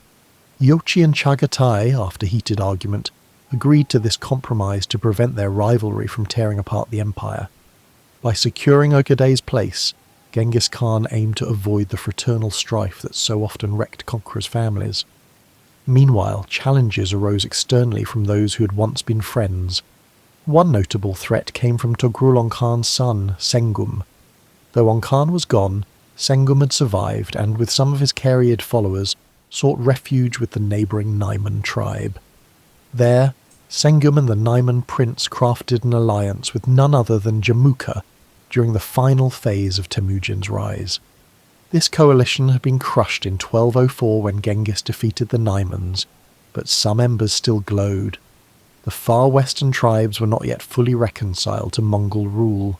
Yochi and Chagatai, after heated argument, agreed to this compromise to prevent their rivalry from tearing apart the empire. By securing Ogedei's place, Genghis Khan aimed to avoid the fraternal strife that so often wrecked conquerors' families. Meanwhile, challenges arose externally from those who had once been friends. One notable threat came from Togrul Khan's son, Sengum. Though Khan was gone, Sengum had survived and, with some of his Kariid followers, sought refuge with the neighbouring Naiman tribe. There, Sengum and the Naiman prince crafted an alliance with none other than Jamukha during the final phase of Temujin's rise. This coalition had been crushed in 1204 when Genghis defeated the Naimans, but some embers still glowed. The far western tribes were not yet fully reconciled to Mongol rule.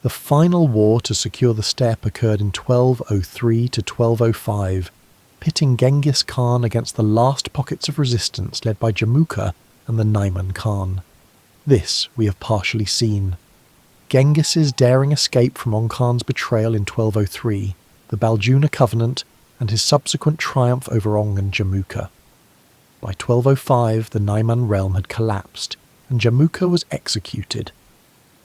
The final war to secure the steppe occurred in 1203 to 1205, pitting Genghis Khan against the last pockets of resistance led by Jamukha and the Naiman Khan. This we have partially seen. Genghis's daring escape from Khan's betrayal in 1203, the Baljuna Covenant, and his subsequent triumph over Ong and Jamukha. By 1205, the Naiman realm had collapsed, and Jamukha was executed.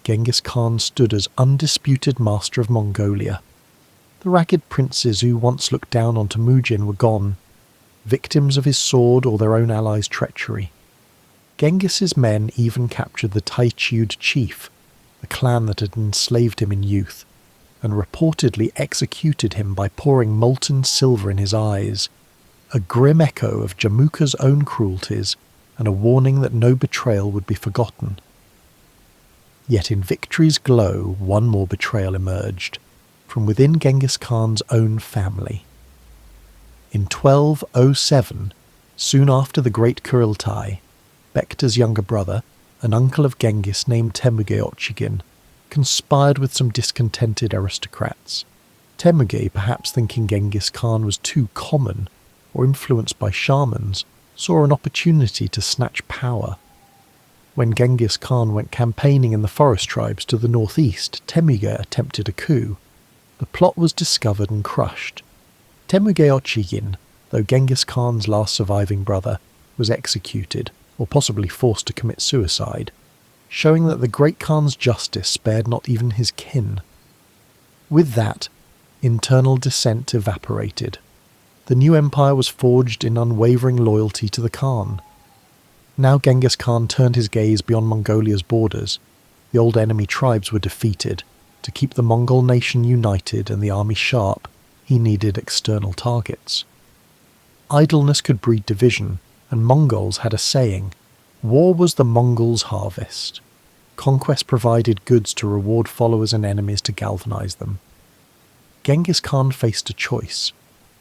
Genghis Khan stood as undisputed master of Mongolia. The ragged princes who once looked down on Temujin were gone, victims of his sword or their own allies' treachery. Genghis's men even captured the Taichud chief, the clan that had enslaved him in youth, and reportedly executed him by pouring molten silver in his eyes, a grim echo of Jamukha's own cruelties and a warning that no betrayal would be forgotten. Yet in victory's glow, one more betrayal emerged, from within Genghis Khan's own family. In 1207, soon after the Great Kuriltai, Bekta's younger brother, an uncle of Genghis named Temujin, conspired with some discontented aristocrats. Temujin, perhaps thinking Genghis Khan was too common or influenced by shamans, saw an opportunity to snatch power. When Genghis Khan went campaigning in the forest tribes to the northeast, Temujin attempted a coup. The plot was discovered and crushed. Temujin, though Genghis Khan's last surviving brother, was executed, or possibly forced to commit suicide, showing that the Great Khan's justice spared not even his kin. With that, internal dissent evaporated. The new empire was forged in unwavering loyalty to the Khan. Now Genghis Khan turned his gaze beyond Mongolia's borders. The old enemy tribes were defeated. To keep the Mongol nation united and the army sharp, he needed external targets. Idleness could breed division, and Mongols had a saying, "War was the Mongols' harvest." Conquest provided goods to reward followers and enemies to galvanize them. Genghis Khan faced a choice,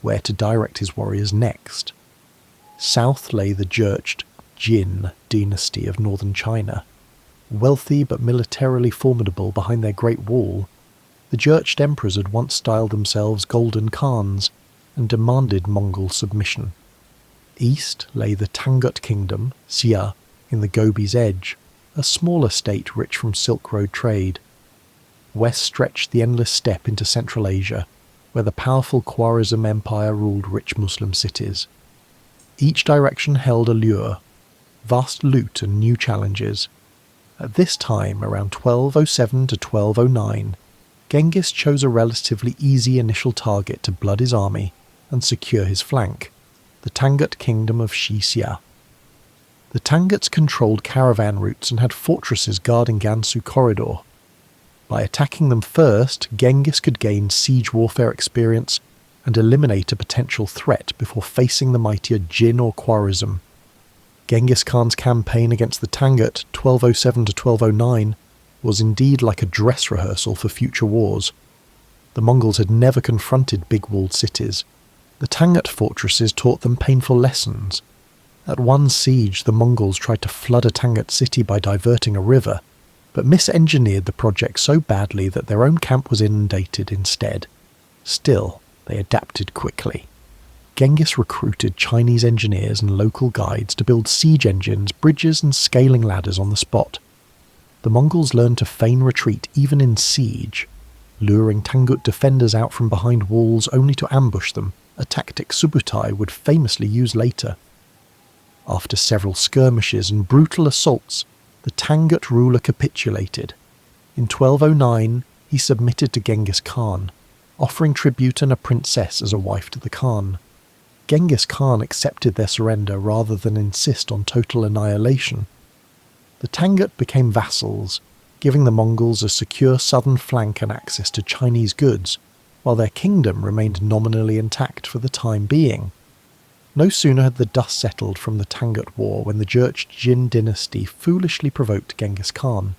where to direct his warriors next. South lay the Jurched Jin dynasty of northern China. Wealthy but militarily formidable behind their great wall, the Jurched emperors had once styled themselves Golden Khans and demanded Mongol submission. East lay the Tangut kingdom, Xia, in the Gobi's edge, a smaller state rich from Silk Road trade. West stretched the endless steppe into Central Asia, where the powerful Khwarizm Empire ruled rich Muslim cities. Each direction held a lure, vast loot and new challenges. At this time, around 1207 to 1209, Genghis chose a relatively easy initial target to blood his army and secure his flank, the Tangut kingdom of Xia. The Tanguts controlled caravan routes and had fortresses guarding Gansu corridor. By attacking them first, Genghis could gain siege warfare experience and eliminate a potential threat before facing the mightier Jin or Khwarizm. Genghis Khan's campaign against the Tangut, 1207 to 1209, was indeed like a dress rehearsal for future wars. The Mongols had never confronted big walled cities. The Tangut fortresses taught them painful lessons. At one siege, the Mongols tried to flood a Tangut city by diverting a river, but misengineered the project so badly that their own camp was inundated instead. Still, they adapted quickly. Genghis recruited Chinese engineers and local guides to build siege engines, bridges and scaling ladders on the spot. The Mongols learned to feign retreat even in siege, luring Tangut defenders out from behind walls only to ambush them, a tactic Subutai would famously use later. After several skirmishes and brutal assaults, the Tangut ruler capitulated. In 1209, he submitted to Genghis Khan, offering tribute and a princess as a wife to the Khan. Genghis Khan accepted their surrender rather than insist on total annihilation. The Tangut became vassals, giving the Mongols a secure southern flank and access to Chinese goods, while their kingdom remained nominally intact for the time being. No sooner had the dust settled from the Tangut War when the Jurched Jin dynasty foolishly provoked Genghis Khan.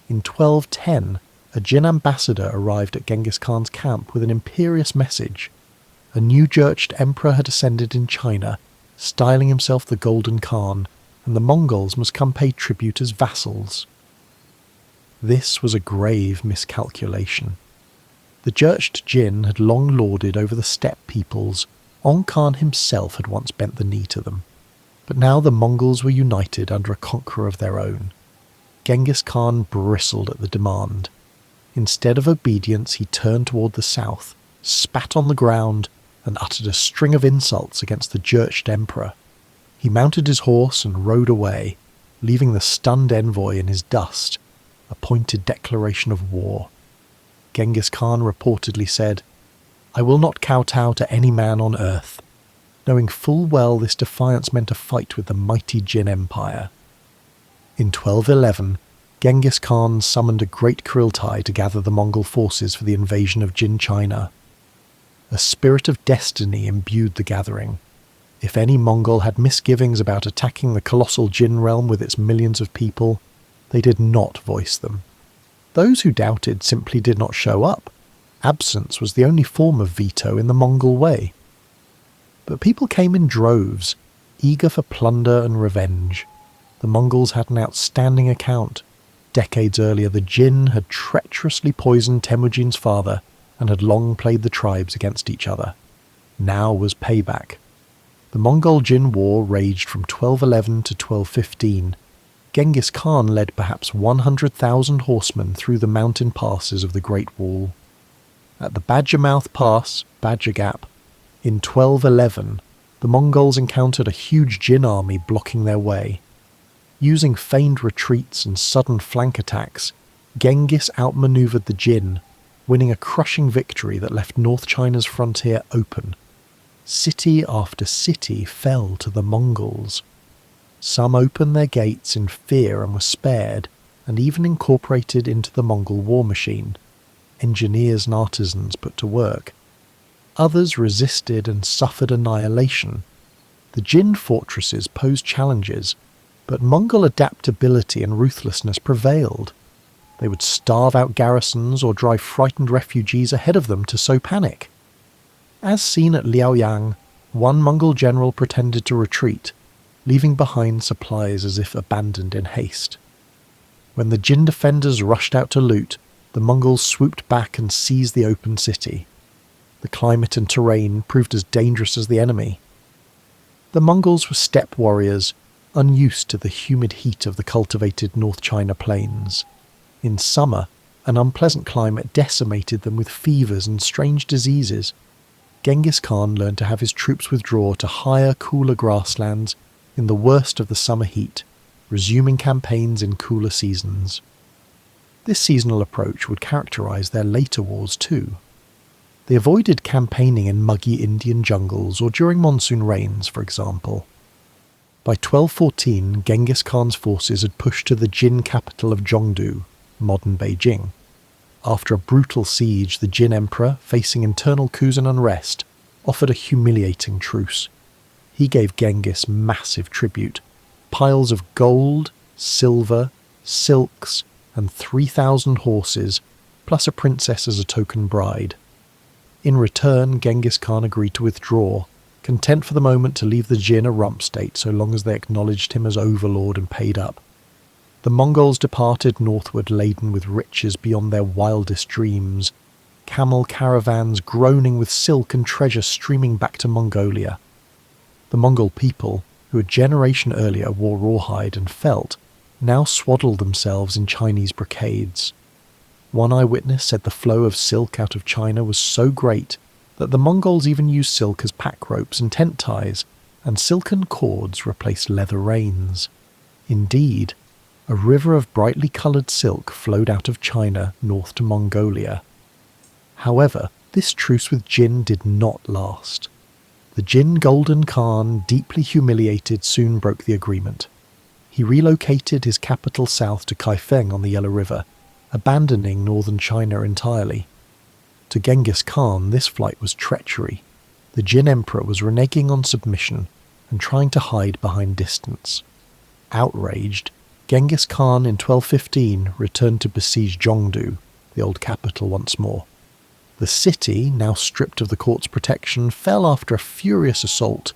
In 1210, a Jin ambassador arrived at Genghis Khan's camp with an imperious message. A new Jurched emperor had ascended in China, styling himself the Golden Khan, and the Mongols must come pay tribute as vassals. This was a grave miscalculation. The Jurched Jin had long lorded over the steppe peoples. Khan himself had once bent the knee to them. But now the Mongols were united under a conqueror of their own. Genghis Khan bristled at the demand. Instead of obedience, he turned toward the south, spat on the ground, and uttered a string of insults against the Jurched emperor. He mounted his horse and rode away, leaving the stunned envoy in his dust, a pointed declaration of war. Genghis Khan reportedly said, "I will not kowtow to any man on earth," knowing full well this defiance meant a fight with the mighty Jin Empire. In 1211, Genghis Khan summoned a great Kuriltai to gather the Mongol forces for the invasion of Jin China. A spirit of destiny imbued the gathering. If any Mongol had misgivings about attacking the colossal Jin realm with its millions of people, they did not voice them. Those who doubted simply did not show up. Absence was the only form of veto in the Mongol way. But people came in droves, eager for plunder and revenge. The Mongols had an outstanding account. Decades earlier, the Jin had treacherously poisoned Temujin's father and had long played the tribes against each other. Now was payback. The Mongol-Jin War raged from 1211 to 1215. Genghis Khan led perhaps 100,000 horsemen through the mountain passes of the Great Wall. At the Badgermouth Pass, Badger Gap, in 1211, the Mongols encountered a huge Jin army blocking their way. Using feigned retreats and sudden flank attacks, Genghis outmaneuvered the Jin, winning a crushing victory that left North China's frontier open. City after city fell to the Mongols. Some opened their gates in fear and were spared, and even incorporated into the Mongol war machine, engineers and artisans put to work. Others resisted and suffered annihilation. The Jin fortresses posed challenges, but Mongol adaptability and ruthlessness prevailed. They would starve out garrisons or drive frightened refugees ahead of them to sow panic. As seen at Liaoyang, one Mongol general pretended to retreat, leaving behind supplies as if abandoned in haste. When the Jin defenders rushed out to loot, the Mongols swooped back and seized the open city. The climate and terrain proved as dangerous as the enemy. The Mongols were steppe warriors, unused to the humid heat of the cultivated North China plains. In summer, an unpleasant climate decimated them with fevers and strange diseases. Genghis Khan learned to have his troops withdraw to higher, cooler grasslands in the worst of the summer heat, resuming campaigns in cooler seasons. This seasonal approach would characterize their later wars too. They avoided campaigning in muggy Indian jungles or during monsoon rains, for example. By 1214, Genghis Khan's forces had pushed to the Jin capital of Zhongdu, modern Beijing. After a brutal siege, the Jin emperor, facing internal coups and unrest, offered a humiliating truce. He gave Genghis massive tribute, piles of gold, silver, silks, and 3,000 horses, plus a princess as a token bride. In return, Genghis Khan agreed to withdraw, content for the moment to leave the Jin a rump state so long as they acknowledged him as overlord and paid up. The Mongols departed northward laden with riches beyond their wildest dreams, camel caravans groaning with silk and treasure streaming back to Mongolia. The Mongol people, who a generation earlier wore rawhide and felt, now swaddled themselves in Chinese brocades. One eyewitness said the flow of silk out of China was so great that the Mongols even used silk as pack ropes and tent ties, and silken cords replaced leather reins. Indeed, a river of brightly coloured silk flowed out of China north to Mongolia. However, this truce with Jin did not last. The Jin Golden Khan, deeply humiliated, soon broke the agreement. He relocated his capital south to Kaifeng on the Yellow River, abandoning northern China entirely. To Genghis Khan, this flight was treachery. The Jin emperor was reneging on submission and trying to hide behind distance. Outraged, Genghis Khan in 1215 returned to besiege Zhongdu, the old capital, once more. The city, now stripped of the court's protection, fell after a furious assault.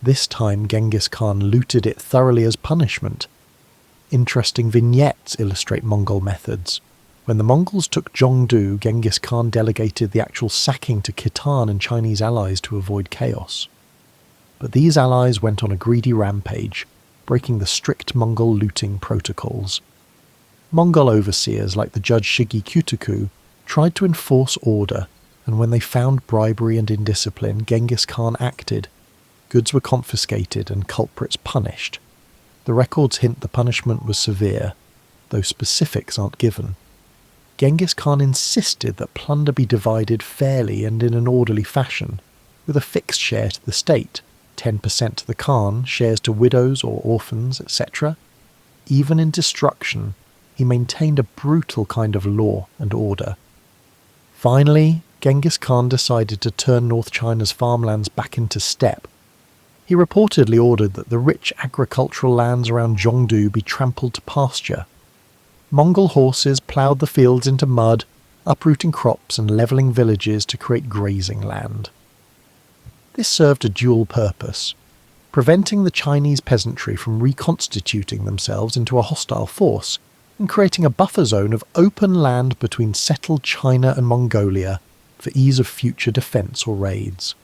This time Genghis Khan looted it thoroughly as punishment. Interesting vignettes illustrate Mongol methods. When the Mongols took Zhongdu, Genghis Khan delegated the actual sacking to Khitan and Chinese allies to avoid chaos. But these allies went on a greedy rampage, breaking the strict Mongol looting protocols. Mongol overseers like the judge Shigi Kyutuku tried to enforce order, and when they found bribery and indiscipline, Genghis Khan acted. goods were confiscated and culprits punished. The records hint the punishment was severe, though specifics aren't given. Genghis Khan insisted that plunder be divided fairly and in an orderly fashion, with a fixed share to the state, 10% to the Khan, shares to widows or orphans, etc. Even in destruction, he maintained a brutal kind of law and order. Finally, Genghis Khan decided to turn North China's farmlands back into steppe. He reportedly ordered that the rich agricultural lands around Zhongdu be trampled to pasture. Mongol horses ploughed the fields into mud, uprooting crops and levelling villages to create grazing land. This served a dual purpose: preventing the Chinese peasantry from reconstituting themselves into a hostile force, and creating a buffer zone of open land between settled China and Mongolia for ease of future defence or raids.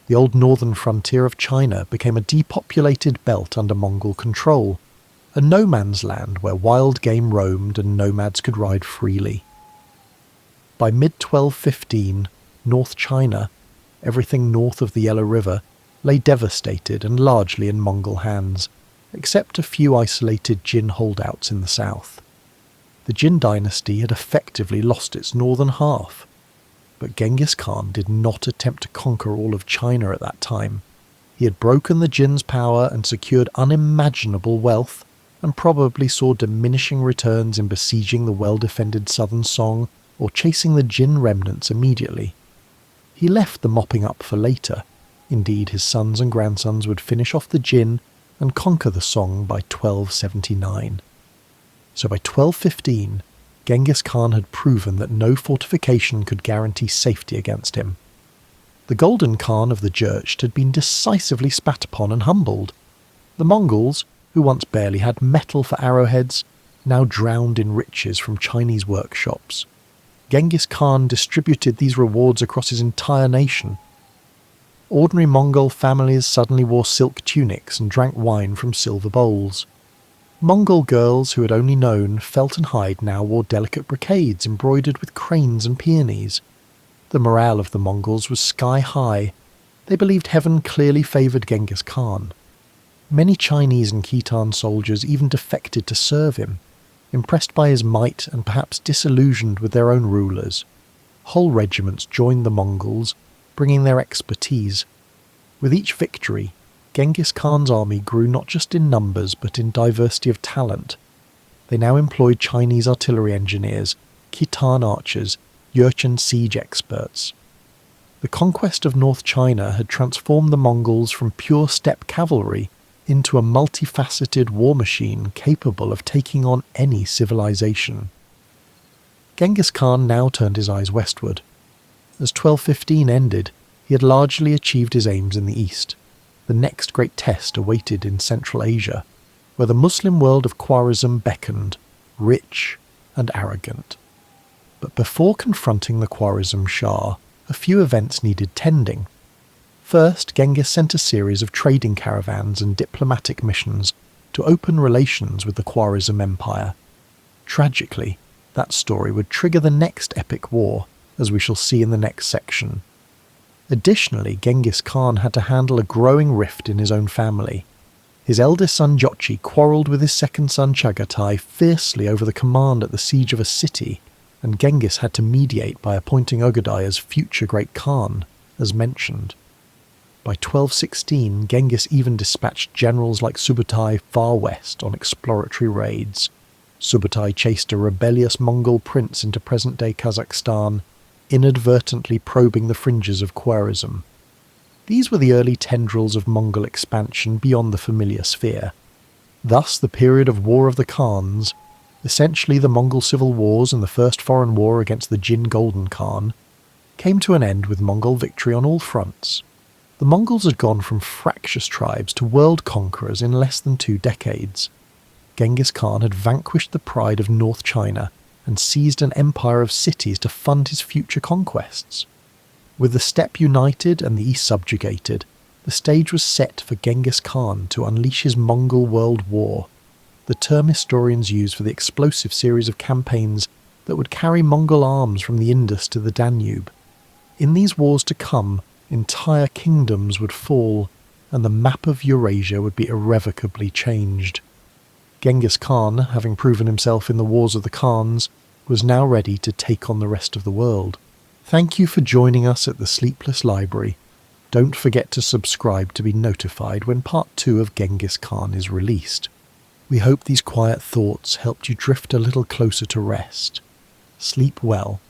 The old northern frontier of China became a depopulated belt under Mongol control, a no man's land where wild game roamed and nomads could ride freely. By mid-1215, North China, everything north of the Yellow River, lay devastated and largely in Mongol hands, except a few isolated Jin holdouts in the south. The Jin dynasty had effectively lost its northern half, but Genghis Khan did not attempt to conquer all of China at that time. He had broken the Jin's power and secured unimaginable wealth, and probably saw diminishing returns in besieging the well-defended southern Song or chasing the Jin remnants immediately. He left the mopping up for later. Indeed, his sons and grandsons would finish off the Jin and conquer the Song by 1279. So by 1215, Genghis Khan had proven that no fortification could guarantee safety against him. The Golden Khan of the Jurched had been decisively spat upon and humbled. The Mongols, who once barely had metal for arrowheads, now drowned in riches from Chinese workshops. Genghis Khan distributed these rewards across his entire nation. Ordinary Mongol families suddenly wore silk tunics and drank wine from silver bowls. Mongol girls who had only known felt and hide now wore delicate brocades embroidered with cranes and peonies. The morale of the Mongols was sky high. They believed heaven clearly favoured Genghis Khan. Many Chinese and Khitan soldiers even defected to serve him, impressed by his might and perhaps disillusioned with their own rulers. Whole regiments joined the Mongols, bringing their expertise. With each victory, Genghis Khan's army grew not just in numbers but in diversity of talent. They now employed Chinese artillery engineers, Khitan archers, Jurchen siege experts. The conquest of North China had transformed the Mongols from pure steppe cavalry into a multifaceted war machine capable of taking on any civilization. Genghis Khan now turned his eyes westward. As 1215 ended, he had largely achieved his aims in the east. The next great test awaited in Central Asia, where the Muslim world of Khwarizm beckoned, rich and arrogant. But before confronting the Khwarizm Shah, a few events needed tending. First, Genghis sent a series of trading caravans and diplomatic missions to open relations with the Khwarizm Empire. Tragically, that story would trigger the next epic war, as we shall see in the next section. Additionally, Genghis Khan had to handle a growing rift in his own family. His eldest son Jochi quarrelled with his second son Chagatai fiercely over the command at the siege of a city, and Genghis had to mediate by appointing Ogadai as future Great Khan, as mentioned. By 1216, Genghis even dispatched generals like Subutai far west on exploratory raids. Subutai chased a rebellious Mongol prince into present-day Kazakhstan, inadvertently probing the fringes of Khwarizm. These were the early tendrils of Mongol expansion beyond the familiar sphere. Thus, the period of War of the Khans, essentially the Mongol civil wars and the first foreign war against the Jin Golden Khan, came to an end with Mongol victory on all fronts. The Mongols had gone from fractious tribes to world conquerors in less than 2 decades. Genghis Khan had vanquished the pride of North China and seized an empire of cities to fund his future conquests. With the steppe united and the east subjugated, the stage was set for Genghis Khan to unleash his Mongol World War, the term historians use for the explosive series of campaigns that would carry Mongol arms from the Indus to the Danube. In these wars to come, entire kingdoms would fall, and the map of Eurasia would be irrevocably changed. Genghis Khan, having proven himself in the Wars of the Khans, was now ready to take on the rest of the world. Thank you for joining us at the Sleepless Library. Don't forget to subscribe to be notified when part 2 of Genghis Khan is released. We hope these quiet thoughts helped you drift a little closer to rest. Sleep well,